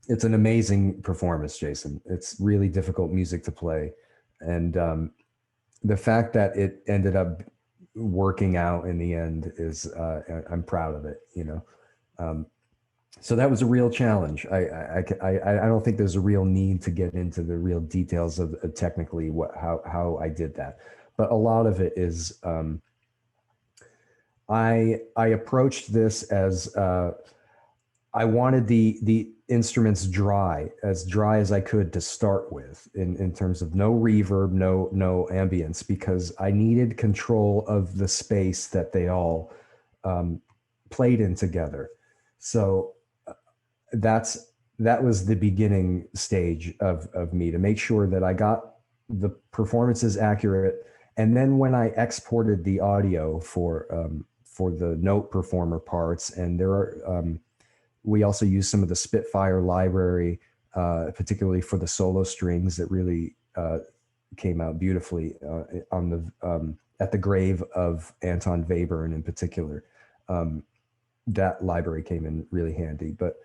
It's an amazing performance, Jason. It's really difficult music to play, and the fact that it ended up working out in the end is I'm proud of it. You know. So that was a real challenge. I don't think there's a real need to get into the real details of technically how I did that, but a lot of it is I approached this as I wanted the instruments as dry as I could to start with, in terms of no reverb, no ambience, because I needed control of the space that they all played in together. So that was the beginning stage of me, to make sure that I got the performances accurate. And then when I exported the audio for the note performer parts, and there are we also use some of the Spitfire library, particularly for the solo strings, that really came out beautifully on the at the grave of Anton Webern in particular. That library came in really handy, but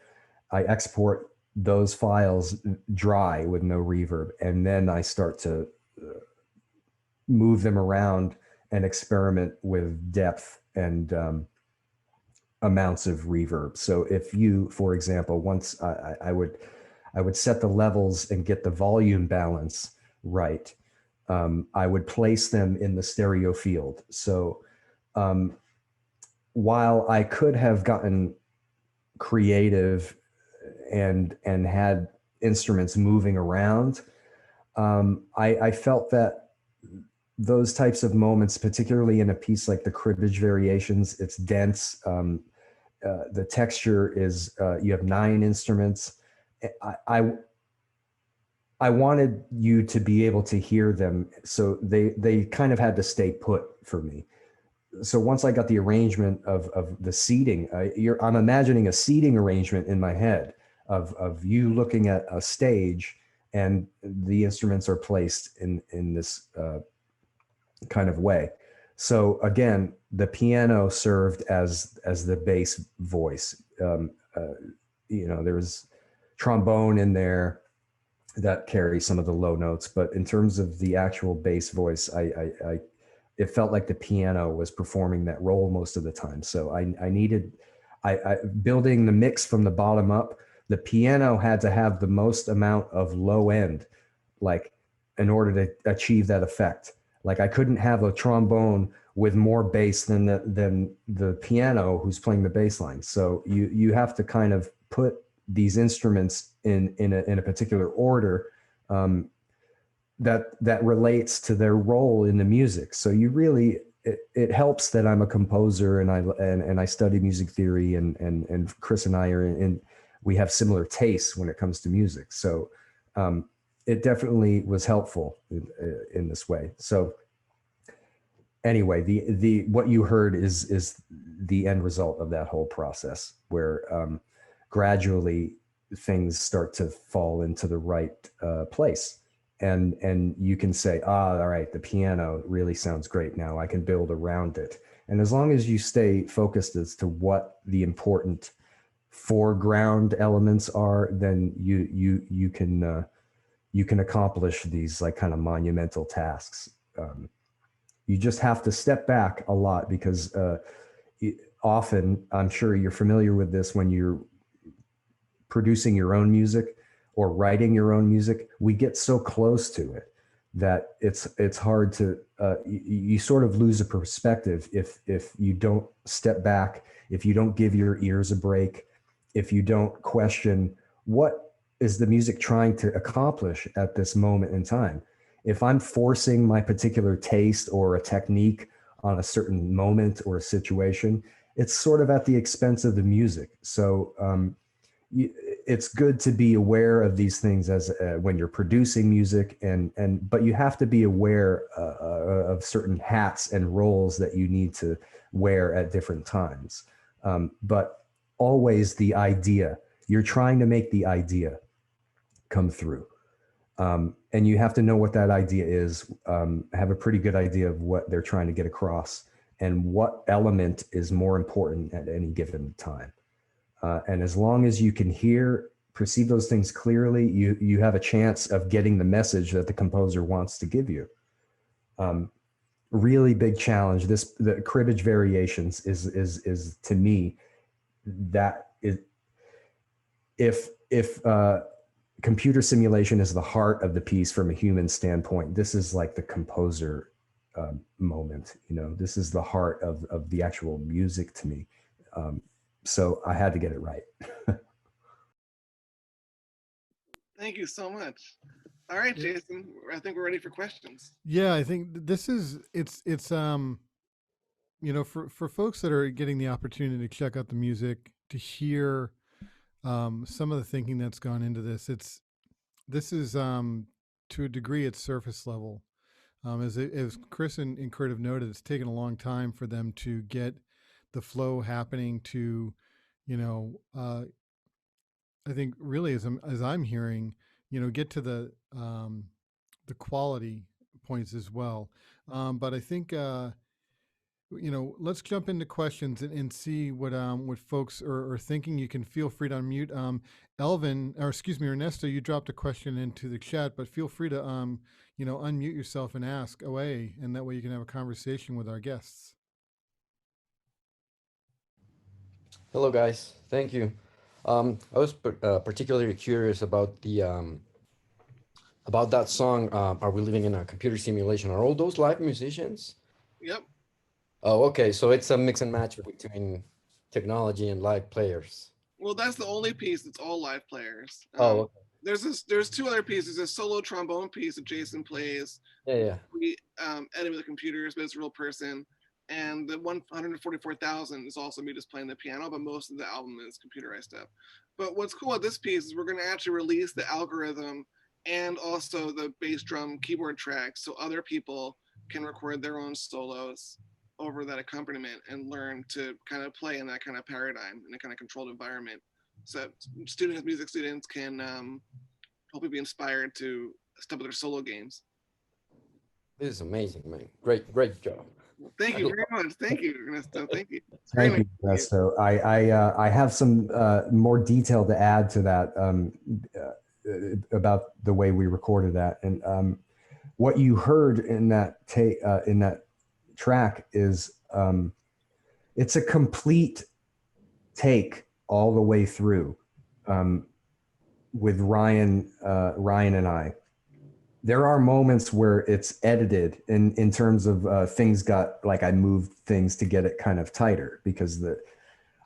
I export those files dry with no reverb, and then I start to move them around and experiment with depth and amounts of reverb. So if you, for example, once I would set the levels and get the volume balance right, I would place them in the stereo field. So while I could have gotten creative and had instruments moving around, I felt that those types of moments, particularly in a piece like the cribbage variations, it's dense. The texture is, you have 9 instruments. I wanted you to be able to hear them. So they kind of had to stay put for me. So once I got the arrangement of the seating, I'm imagining a seating arrangement in my head of you looking at a stage and the instruments are placed in this kind of way. So again, the piano served as the bass voice. There's trombone in there that carries some of the low notes, but in terms of the actual bass voice, it felt like the piano was performing that role most of the time. So I needed building the mix from the bottom up. The piano had to have the most amount of low end, like in order to achieve that effect. Like I couldn't have a trombone with more bass than the piano who's playing the bass line. So you have to kind of put these instruments in a particular order that relates to their role in the music. So you really, it helps that I'm a composer and I study music theory and Chris and I we have similar tastes when it comes to music. So it definitely was helpful in this way. So anyway, the what you heard is the end result of that whole process, where gradually things start to fall into the right place, and you can say, all right, the piano really sounds great now. I can build around it, and as long as you stay focused as to what the important foreground elements are, then you can accomplish these like kind of monumental tasks. You just have to step back a lot because often, I'm sure you're familiar with this, when you're producing your own music or writing your own music, we get so close to it that it's hard to, you sort of lose a perspective if you don't step back, if you don't give your ears a break, if you don't question what is the music trying to accomplish at this moment in time. If I'm forcing my particular taste or a technique on a certain moment or a situation, it's sort of at the expense of the music. So it's good to be aware of these things as when you're producing music, but you have to be aware of certain hats and roles that you need to wear at different times. But always the idea, you're trying to make the idea come through. And you have to know what that idea is, have a pretty good idea of what they're trying to get across and what element is more important at any given time. And as long as you can perceive those things clearly, you have a chance of getting the message that the composer wants to give you. Really big challenge. The cribbage variations is to me, that is, if computer simulation is the heart of the piece from a human standpoint, this is like the composer moment. This is the heart of the actual music to me. So I had to get it right. Thank you so much. All right, Jason, I think we're ready for questions. Yeah, I think this is it's for folks that are getting the opportunity to check out the music, to hear some of the thinking that's gone into this. This is to a degree it's surface level. As Chris and Kurt have noted, it's taken a long time for them to get the flow happening to, I think really as I'm hearing, get to the quality points as well. But I think let's jump into questions and see what folks are thinking. You can feel free to unmute. Elvin, or excuse me, Ernesto, you dropped a question into the chat, but feel free to unmute yourself and ask away, and that way you can have a conversation with our guests. Hello, guys. Thank you. I was particularly curious about about that song, Are We Living in a Computer Simulation? Are all those live musicians? Yep. Oh, okay. So it's a mix and match between technology and live players. Well, that's the only piece that's all live players. Oh, okay. There's two other pieces. There's a solo trombone piece that Jason plays. Yeah. We edit with the computers, but it's a real person. And the 144,000 is also me just playing the piano, but most of the album is computerized stuff. But what's cool about this piece is we're going to actually release the algorithm and also the bass drum keyboard tracks so other people can record their own solos over that accompaniment and learn to kind of play in that kind of paradigm in a kind of controlled environment. So music students can hopefully be inspired to step up their solo games. This is amazing, man. Great job. Thank you very much. Thank you, Ernesto. Thank you. Thank you, Ernesto. I have some more detail to add to that about the way we recorded that, and what you heard in that track is it's a complete take all the way through with Ryan and I. There are moments where it's edited in terms of things got, like I moved things to get it kind of tighter because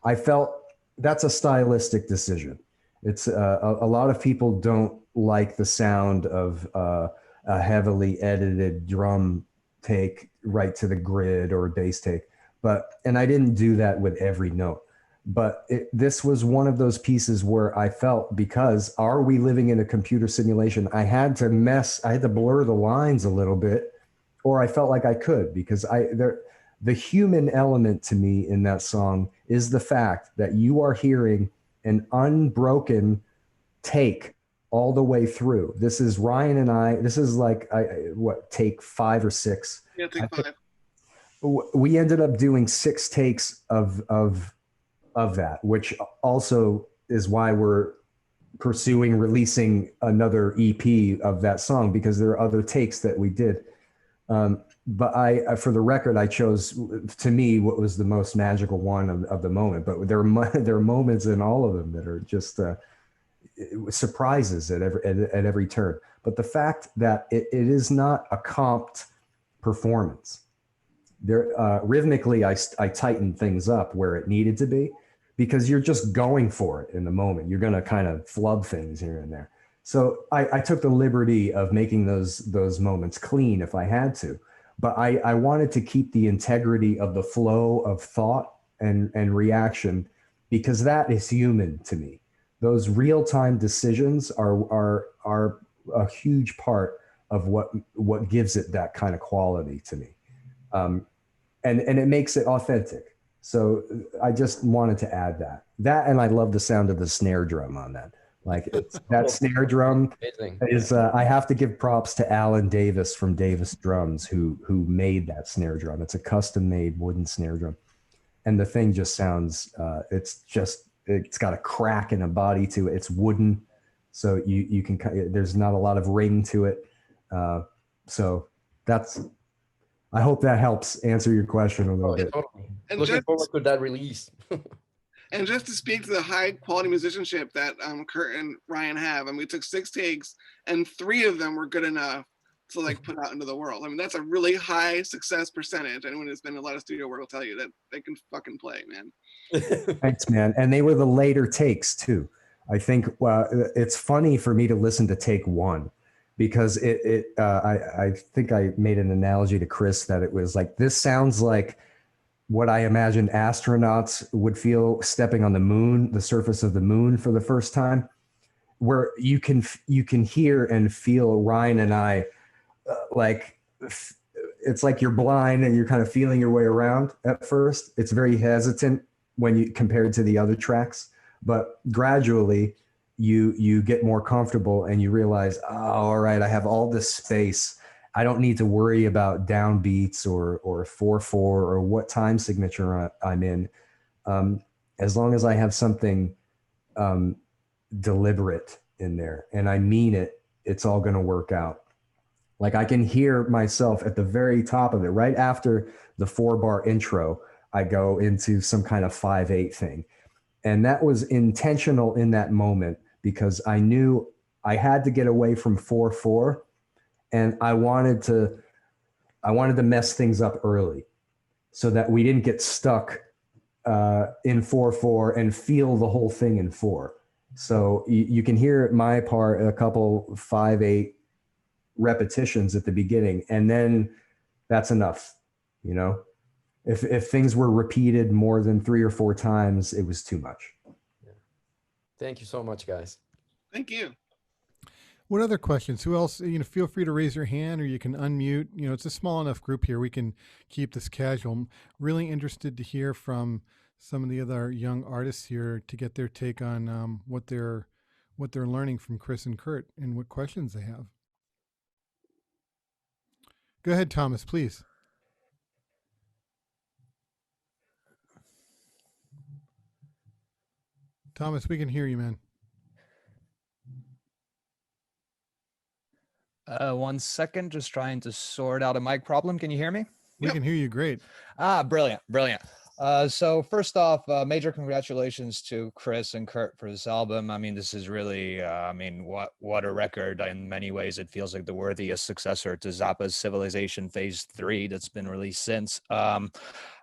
I felt that's a stylistic decision. It's a lot of people don't like the sound of a heavily edited drum take right to the grid or a bass take, and I didn't do that with every note. But this was one of those pieces where I felt, because Are We Living in a Computer Simulation, I had to blur the lines a little bit, or I felt like I could, because the human element to me in that song is the fact that you are hearing an unbroken take all the way through. This is Ryan and I, this is like, take 5 or 6? Yeah, take 5. We ended up doing 6 takes of that, which also is why we're pursuing releasing another EP of that song, because there are other takes that we did. But for the record, I chose, to me, what was the most magical one of the moment. But there are moments in all of them that are just surprises at every turn. But the fact that it is not a comped performance. There, rhythmically, I tightened things up where it needed to be, because you're just going for it in the moment. You're going to kind of flub things here and there. So I took the liberty of making those moments clean if I had to, but I wanted to keep the integrity of the flow of thought and reaction, because that is human to me. Those real-time decisions are a huge part of what gives it that kind of quality to me. And it makes it authentic. So I just wanted to add that, and I love the sound of the snare drum on that. Like that snare drum is, I have to give props to Alan Davis from Davis Drums, who made that snare drum. It's a custom made wooden snare drum. And the thing just sounds, it's got a crack and a body to it. It's wooden. So you can, there's not a lot of ring to it. So I hope that helps answer your question a little bit. Totally. Looking forward to that release. And just to speak to the high quality musicianship that Kurt and Ryan have, I mean, we took 6 takes and 3 of them were good enough to like put out into the world. I mean, that's a really high success percentage. Anyone who's been in a lot of studio work will tell you that they can fucking play, man. Thanks, man. And they were the later takes too. I think it's funny for me to listen to take 1, because I think I made an analogy to Chris that it was like, this sounds like what I imagine astronauts would feel stepping on the moon, the surface of the moon for the first time, where you can hear and feel Ryan and I, like it's like you're blind and you're kind of feeling your way around at first. It's very hesitant when you compared to the other tracks, but gradually you get more comfortable and you realize, oh, all right, I have all this space. I don't need to worry about downbeats or 4/4 or what time signature I'm in. As long as I have something deliberate in there and I mean it, it's all going to work out. Like I can hear myself at the very top of it, right after the 4-bar intro, I go into some kind of 5/8 thing. And that was intentional in that moment, because I knew I had to get away from 4/4, and I wanted to mess things up early so that we didn't get stuck in 4/4 and feel the whole thing in 4. So you can hear my part a couple 5/8 repetitions at the beginning, and then that's enough. You know, if things were repeated more than 3 or 4 times, it was too much. Thank you so much, guys. Thank you. What other questions? Who else? Feel free to raise your hand, or you can unmute. It's a small enough group here. We can keep this casual. I'm really interested to hear from some of the other young artists here to get their take on what they're learning from Chris and Kurt and what questions they have. Go ahead, Thomas, please. Thomas, we can hear you, man. 1 second, just trying to sort out a mic problem. Can you hear me? We can hear you great. Brilliant. So first off, major congratulations to Chris and Kurt for this album. I mean, this is really, what a record. In many ways, it feels like the worthiest successor to Zappa's Civilization Phase 3 that's been released since.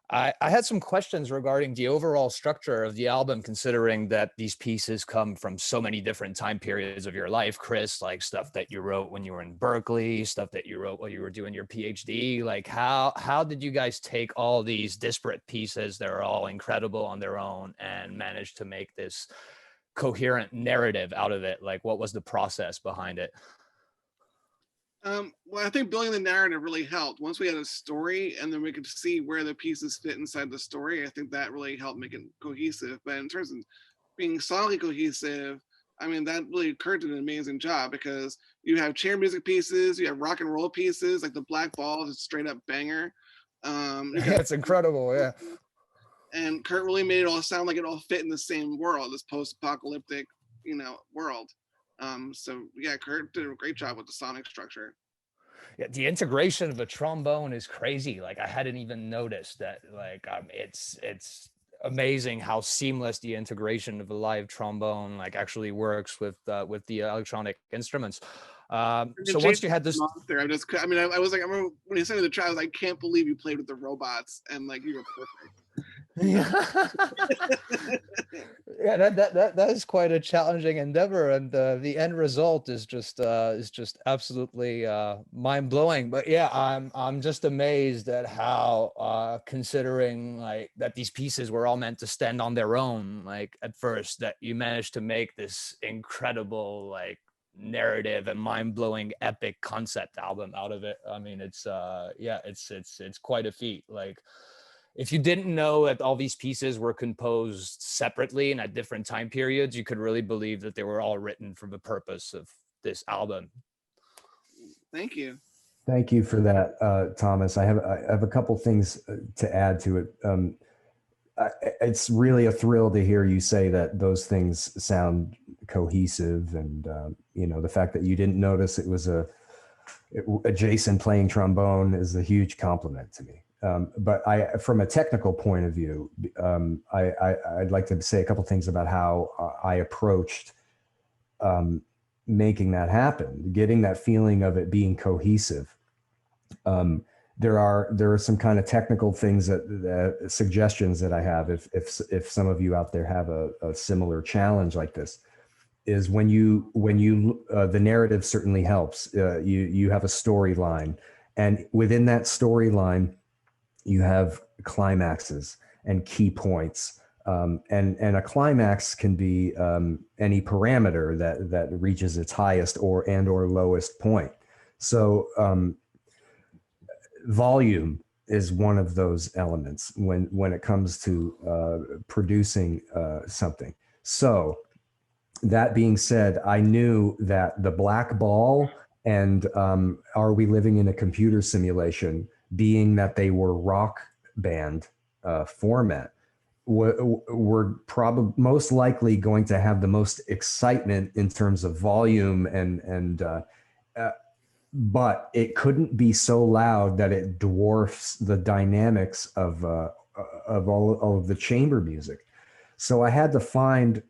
I had some questions regarding the overall structure of the album, considering that these pieces come from so many different time periods of your life. Chris, like stuff that you wrote when you were in Berklee, stuff that you wrote while you were doing your PhD. Like how did you guys take all these disparate pieces that are all incredible on their own and manage to make this coherent narrative out of it? Like, what was the process behind it? Well, I think building the narrative really helped. Once we had a story and then we could see where the pieces fit inside the story, I think that really helped make it cohesive. But in terms of being solidly cohesive, I mean, that really Kurt did an amazing job, because you have chair music pieces, you have rock and roll pieces, like the Black Ball is a straight up banger. It's incredible, yeah. And Kurt really made it all sound like it all fit in the same world, this post-apocalyptic, world. So yeah, Kurt did a great job with the sonic structure. Yeah, the integration of the trombone is crazy. Like, I hadn't even noticed that. Like, it's amazing how seamless the integration of a live trombone actually works with the electronic instruments. So once you had this, monster, I was like, I remember when he sent me the track, I was like, I can't believe you played with the robots, and like, you were perfect. Yeah, yeah, that is quite a challenging endeavor, and the end result is just absolutely mind blowing. But yeah, I'm just amazed at how, considering that these pieces were all meant to stand on their own, at first, that you managed to make this incredible narrative and mind-blowing epic concept album out of it. I mean, it's quite a feat. If you didn't know that all these pieces were composed separately and at different time periods, you could really believe that they were all written for the purpose of this album. Thank you. Thank you for that, Thomas. I have a couple things to add to it. It's really a thrill to hear you say that those things sound cohesive, and the fact that you didn't notice it was a Jason playing trombone is a huge compliment to me. But from a technical point of view, I'd like to say a couple things about how I approached making that happen, getting that feeling of it being cohesive. There are some kind of technical things that suggestions that I have. If some of you out there have a similar challenge like this, is when you the narrative certainly helps. You have a storyline, and within that storyline, you have climaxes and key points. And a climax can be any parameter that reaches its highest or lowest point. So volume is one of those elements when it comes to producing something. So that being said, I knew that the Black Ball and Are We Living in a Computer Simulation, being that they were rock band format, were probably most likely going to have the most excitement in terms of volume, but it couldn't be so loud that it dwarfs the dynamics of all of the chamber music. So I had to find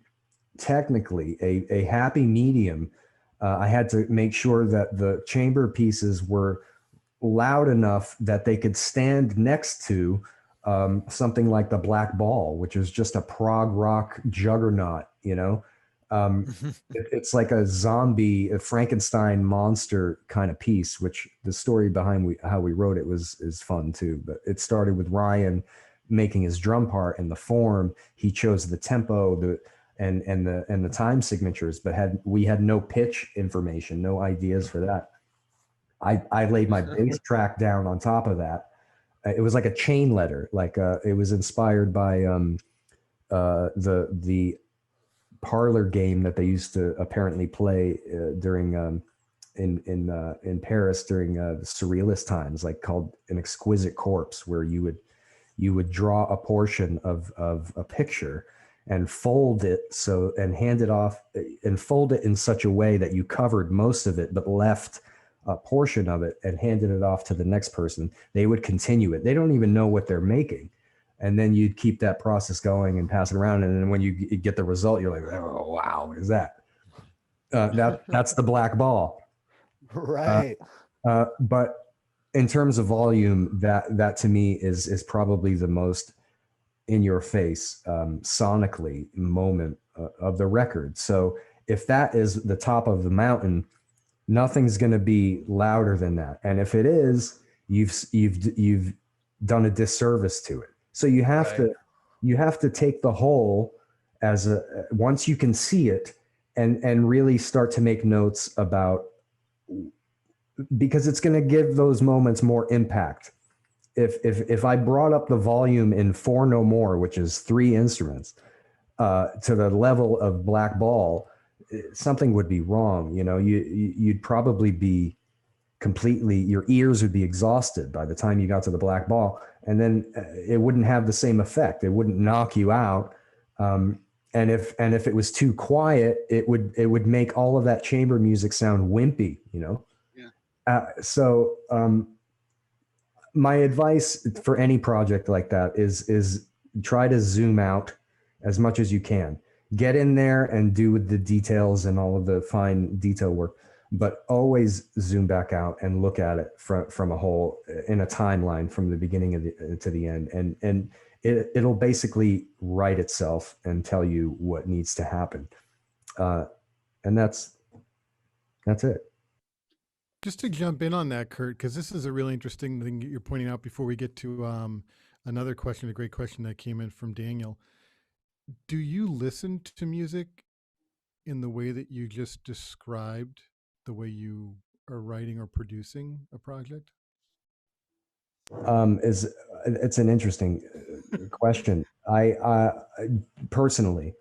technically a happy medium I had to make sure that the chamber pieces were loud enough that they could stand next to something like the Black Ball, which is just a prog rock juggernaut, you know. It's like a zombie, a Frankenstein monster kind of piece, which the story behind how we wrote it is fun too. But it started with Ryan making his drum part and the form. He chose the tempo, and the time signatures, but we had no pitch information, no ideas for that. I laid my bass track down on top of that. It was like a chain letter, like it was inspired by the parlor game that they used to apparently play during in Paris during the Surrealist times, like called An Exquisite Corpse, where you would draw a portion of a picture and fold it and hand it off and fold it in such a way that you covered most of it but left a portion of it and handed it off to the next person. They would continue it. They don't even know what they're making. And then you'd keep that process going and pass it around. And then when you get the result, you're like, oh, wow, what is that? That's the Black Ball. Right. But in terms of volume, that to me is probably the most in your face sonically moment of the record. So if that is the top of the mountain, nothing's going to be louder than that. And if it is, you've done a disservice to it. So you have to take the whole as once you can see it and really start to make notes about, because it's going to give those moments more impact. If I brought up the volume in Four No More, which is 3 instruments, to the level of Black Ball, something would be wrong. You know, you'd probably be completely, your ears would be exhausted by the time you got to the Black Ball, and then it wouldn't have the same effect. It wouldn't knock you out. And if it was too quiet, it would make all of that chamber music sound wimpy, you know? Yeah. So my advice for any project like that is try to zoom out as much as you can. Get in there and do the details and all of the fine detail work, but always zoom back out and look at it from a whole, in a timeline from the beginning to the end. And it'll basically write itself and tell you what needs to happen. And that's it. Just to jump in on that, Kurt, because this is a really interesting thing you're pointing out before we get to another question, a great question that came in from Daniel. Do you listen to music in the way that you just described, the way you are writing or producing a project? It's an interesting question. I personally,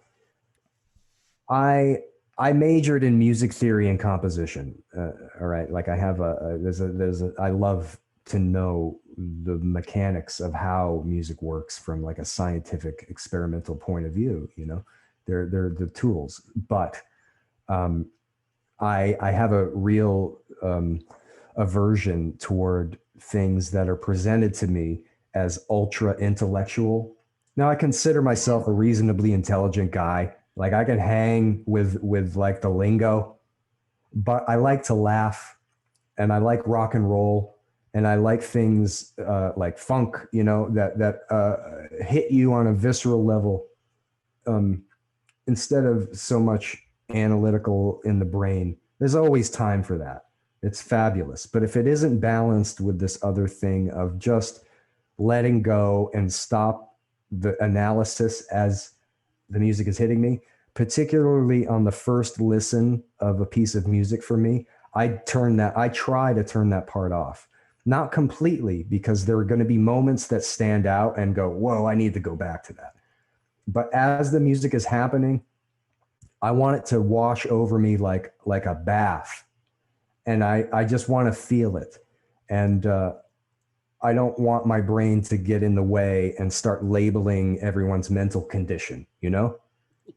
I majored in music theory and composition. All right, like I have I love to know the mechanics of how music works from like a scientific experimental point of view. You know, they're the tools, but I have a real aversion toward things that are presented to me as ultra intellectual. Now, I consider myself a reasonably intelligent guy. Like I can hang with like the lingo, but I like to laugh, and I like rock and roll, and I like things like funk, you know, that hit you on a visceral level, instead of so much analytical in the brain. There's always time for that. It's fabulous. But if it isn't balanced with this other thing of just letting go and stop the analysis as the music is hitting me, particularly on the first listen of a piece of music for me, I try to turn that part off. Not completely, because there are going to be moments that stand out and go, whoa, I need to go back to that. But as the music is happening, I want it to wash over me like a bath. And I just want to feel it. And I don't want my brain to get in the way and start labeling everyone's mental condition, you know?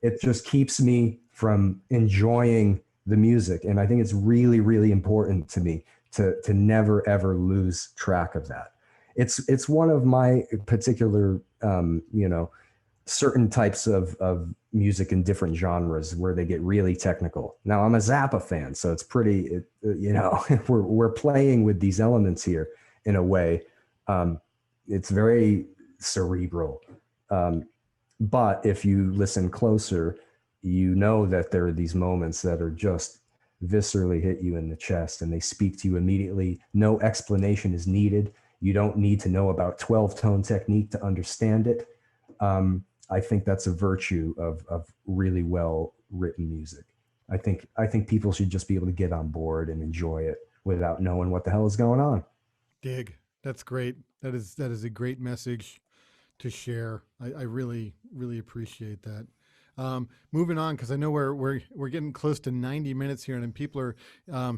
It just keeps me from enjoying the music. And I think it's really, really important to me to never, ever lose track of that. It's one of my particular, certain types of music in different genres where they get really technical. Now I'm a Zappa fan, so it's pretty, you know, we're playing with these elements here in a way. It's very cerebral. But if you listen closer, you know that there are these moments that are just viscerally hit you in the chest and they speak to you immediately. No explanation is needed. You don't need to know about 12-tone technique to understand it. I think that's a virtue of really well written music. I think people should just be able to get on board and enjoy it without knowing what the hell is going on. Dig. That's great. That is a great message to share. I really, really appreciate that. Moving on, because I know we're getting close to 90 minutes here, and people are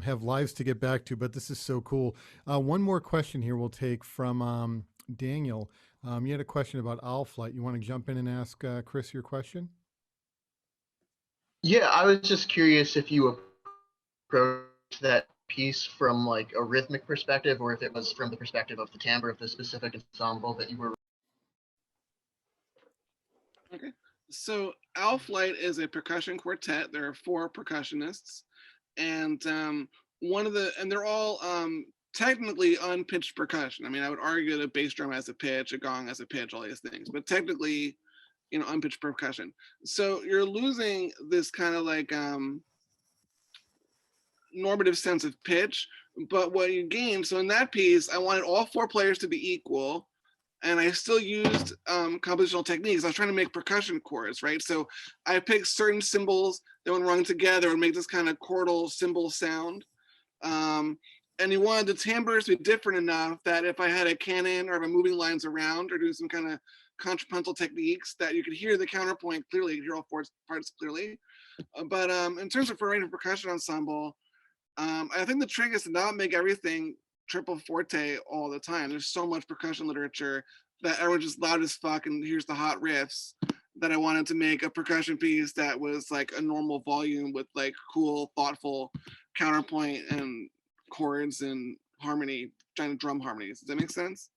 have lives to get back to. But this is so cool. One more question here we'll take from Daniel. You had a question about Owl Flight. You want to jump in and ask Chris your question? Yeah, I was just curious if you approached that piece from like a rhythmic perspective, or if it was from the perspective of the timbre of the specific ensemble that you were. Okay. So Owl Flight is a percussion quartet. There are 4 percussionists, and they're all technically unpitched percussion. I mean, I would argue that a bass drum has a pitch, a gong has a pitch, all these things, but technically, you know, unpitched percussion. So you're losing this kind of like normative sense of pitch, but what you gain. So in that piece, I wanted all 4 players to be equal, and I still used compositional techniques. I was trying to make percussion chords, right? So I picked certain cymbals that when rung together would make this kind of chordal cymbal sound. And you wanted the timbres to be different enough that if I had a canon or if I'm moving lines around or doing some kind of contrapuntal techniques, that you could hear the counterpoint clearly, you hear all 4 parts clearly. But in terms of writing a percussion ensemble, I think the trick is to not make everything triple forte all the time. There's so much percussion literature that everyone's just loud as fuck and here's the hot riffs, that I wanted to make a percussion piece that was like a normal volume with like cool, thoughtful counterpoint and chords and harmony, giant drum harmonies. Does that make sense?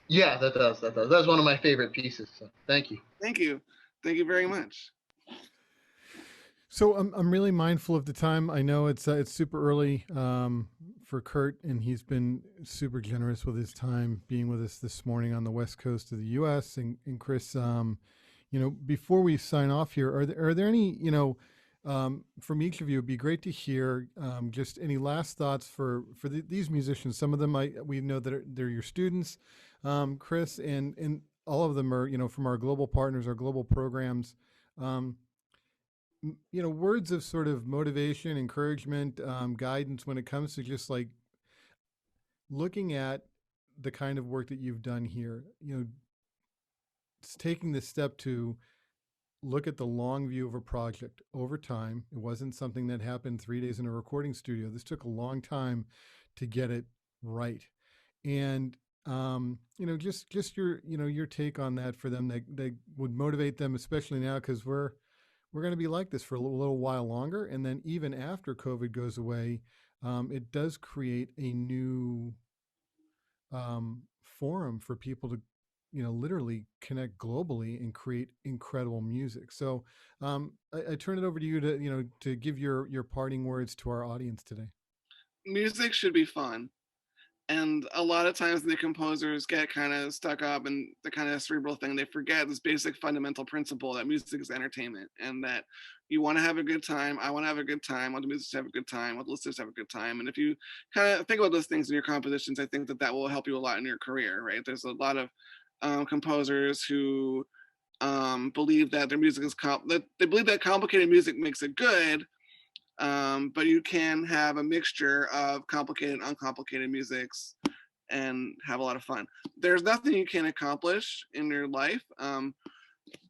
Yeah, that does. That was one of my favorite pieces. So thank you. Thank you. Thank you very much. So I'm really mindful of the time. I know it's super early for Kurt, and he's been super generous with his time being with us this morning on the west coast of the U.S. And Chris, you know, before we sign off here, are there any, you know, from each of you, it'd be great to hear just any last thoughts for these musicians. Some of them we know that they're your students, Chris, and all of them are, you know, from our global partners, our global programs. You know, words of sort of motivation, encouragement, guidance when it comes to just like looking at the kind of work that you've done here. You know, it's taking the step to look at the long view of a project over time. It wasn't something that happened 3 days in a recording studio. This took a long time to get it right. And you know, just your, you know, your take on that for them that would motivate them, especially now, because we're going to be like this for a little while longer. And then even after COVID goes away, it does create a new forum for people to, you know, literally connect globally and create incredible music. So I turn it over to you to, you know, to give your parting words to our audience today. Music should be fun. And a lot of times the composers get kind of stuck up in the kind of cerebral thing. They forget this basic fundamental principle that music is entertainment and that you want to have a good time. I want to have a good time. I want the musicians to have a good time. I want the listeners to have a good time. And if you kind of think about those things in your compositions, I think that will help you a lot in your career, right? There's a lot of composers who believe that their music is, that they believe that complicated music makes it good. But you can have a mixture of complicated and uncomplicated musics and have a lot of fun. There's nothing you can't accomplish in your life.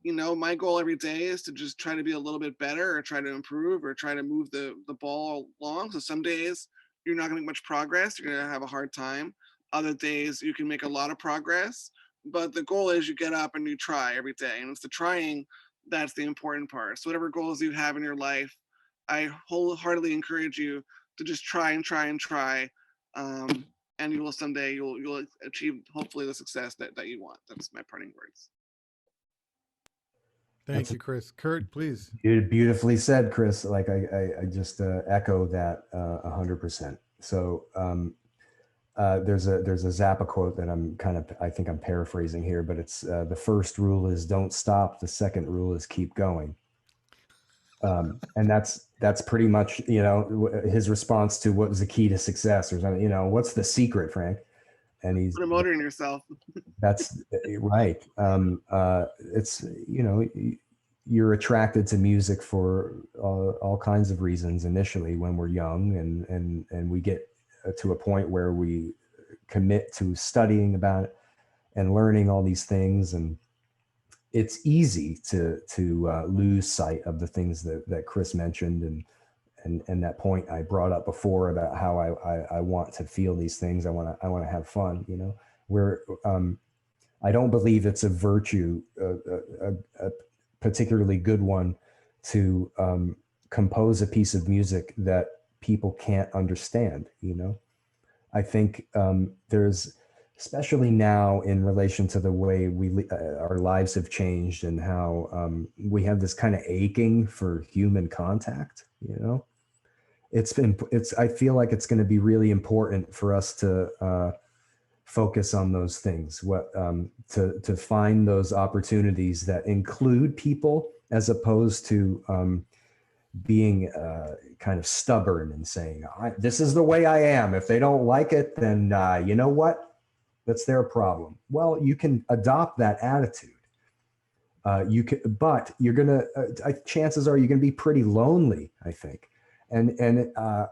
You know, my goal every day is to just try to be a little bit better or try to improve or try to move the ball along. So some days you're not gonna make much progress. You're gonna have a hard time. Other days you can make a lot of progress. But the goal is you get up and you try every day. And it's the trying that's the important part. So whatever goals you have in your life, I wholeheartedly encourage you to just try and try and try, and you will someday you'll achieve hopefully the success that you want. That's my parting words. Thank you, Chris. Kurt, please. Beautifully said, Chris. Like I just echo that 100%. So there's a Zappa quote that I think I'm paraphrasing here, but it's the first rule is don't stop. The second rule is keep going. And that's pretty much, his response to what was the key to success or something, what's the secret, Frank? And he's promoting yourself. That's right. It's, you're attracted to music for all kinds of reasons initially when we're young, and we get to a point where we commit to studying about it and learning all these things, and it's easy to lose sight of the things that Chris mentioned, and that point I brought up before about how I want to feel these things. I want to have fun. Where I don't believe it's a virtue, a particularly good one, to compose a piece of music that people can't understand. I think there's, especially now in relation to the way our lives have changed and how we have this kind of aching for human contact. I feel like it's going to be really important for us to focus on those things, to find those opportunities that include people, as opposed to being kind of stubborn and saying, this is the way I am. If they don't like it, then you know what? That's their problem. Well, you can adopt that attitude. But you're gonna. Chances are you're gonna be pretty lonely, I think. And I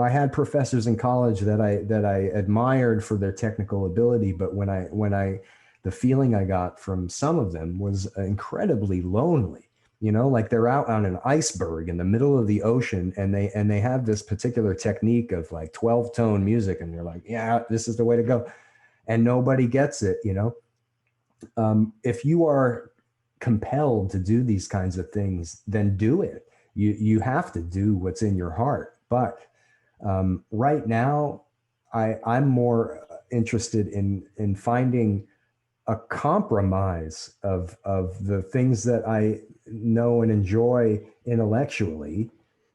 had professors in college that I admired for their technical ability, but the feeling I got from some of them was incredibly lonely. Like they're out on an iceberg in the middle of the ocean, and they have this particular technique of like 12-tone music, and they're like, yeah, this is the way to go, and nobody gets it. If you are compelled to do these kinds of things, then do it. You have to do what's in your heart. But right now, I'm more interested in finding a compromise of the things that I know and enjoy intellectually,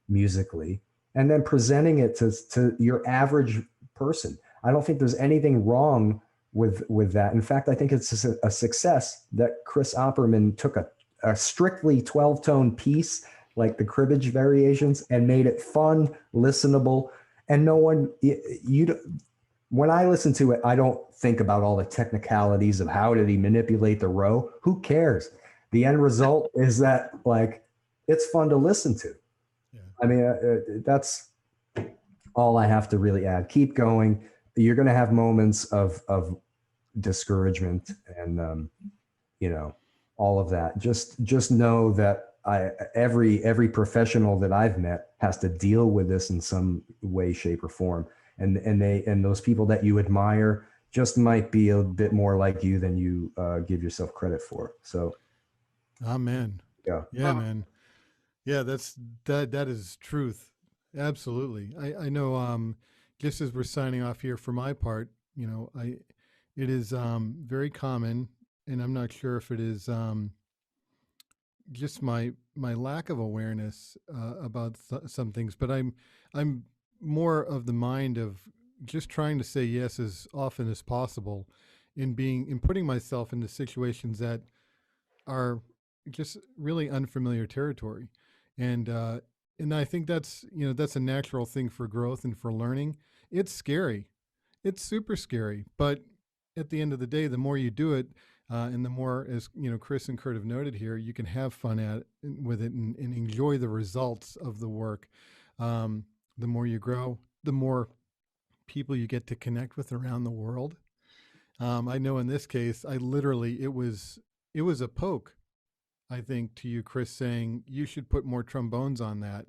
musically, and then presenting it to your average person. I don't think there's anything wrong with that. In fact, I think it's a success that Chris Opperman took a strictly 12-tone piece like the cribbage variations and made it fun, listenable, and no one, when I listen to it, I don't think about all the technicalities of how did he manipulate the row. Who cares? The end result is that, like, it's fun to listen to. Yeah. I mean, that's all I have to really add. Keep going. You're going to have moments of discouragement and, all of that. Just know that every professional that I've met has to deal with this in some way, shape, or form. And those people that you admire just might be a bit more like you than you give yourself credit for. So, amen. Yeah, man. Yeah, that is truth. Absolutely. I know. Just as we're signing off here, for my part, it is very common, and I'm not sure if it is just my lack of awareness about some things, but I'm more of the mind of just trying to say yes as often as possible, in putting myself into situations that are just really unfamiliar territory, and I think that's that's a natural thing for growth and for learning. It's scary, it's super scary, but at the end of the day, the more you do it, and the more, as Chris and Kurt have noted here, you can have fun with it and enjoy the results of the work. The more you grow, the more people you get to connect with around the world. I know in this case, it was a poke, I think, to you, Chris, saying you should put more trombones on that,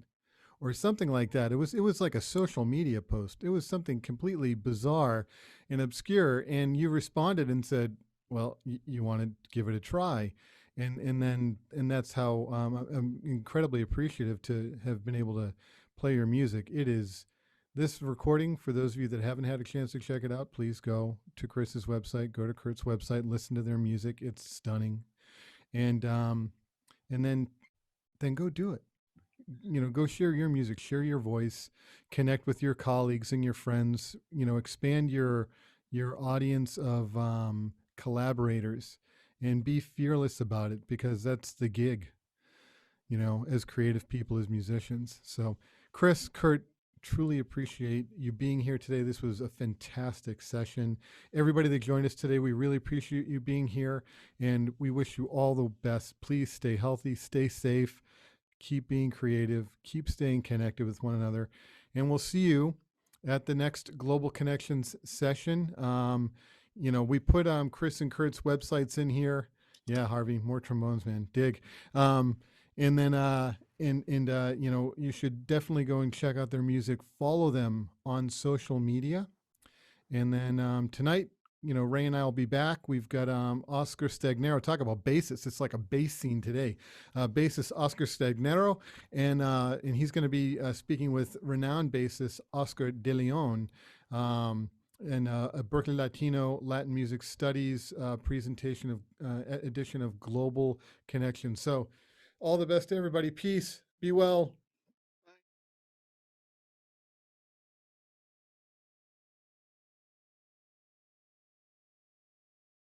or something like that. It was like a social media post. It was something completely bizarre and obscure, and you responded and said, well, you want to give it a try, and that's how I'm incredibly appreciative to have been able to play your music. It is this recording. For those of you that haven't had a chance to check it out, please go to Chris's website, go to Kurt's website, listen to their music. It's stunning. and then go do it. Go share your music, share your voice, connect with your colleagues and your friends. Expand your audience of collaborators, and be fearless about it, because that's the gig. As creative people, as musicians. So, Chris, Kurt, truly appreciate you being here today. This was a fantastic session. Everybody that joined us today, we really appreciate you being here, and we wish you all the best. Please stay healthy, stay safe, keep being creative, keep staying connected with one another, and we'll see you at the next Global Connections session. We put Chris and Kurt's websites in here. Yeah, Harvey, more trombones, man. Dig. And then you should definitely go and check out their music. Follow them on social media. And then tonight, Ray and I will be back. We've got Oscar Stagnero. Talk about bassists. It's like a bass scene today. Bassist Oscar Stagnero, and he's going to be speaking with renowned bassist Oscar De Leon, and a Berklee Latino Latin Music Studies presentation of edition of Global Connection. So, all the best to everybody. Peace. Be well.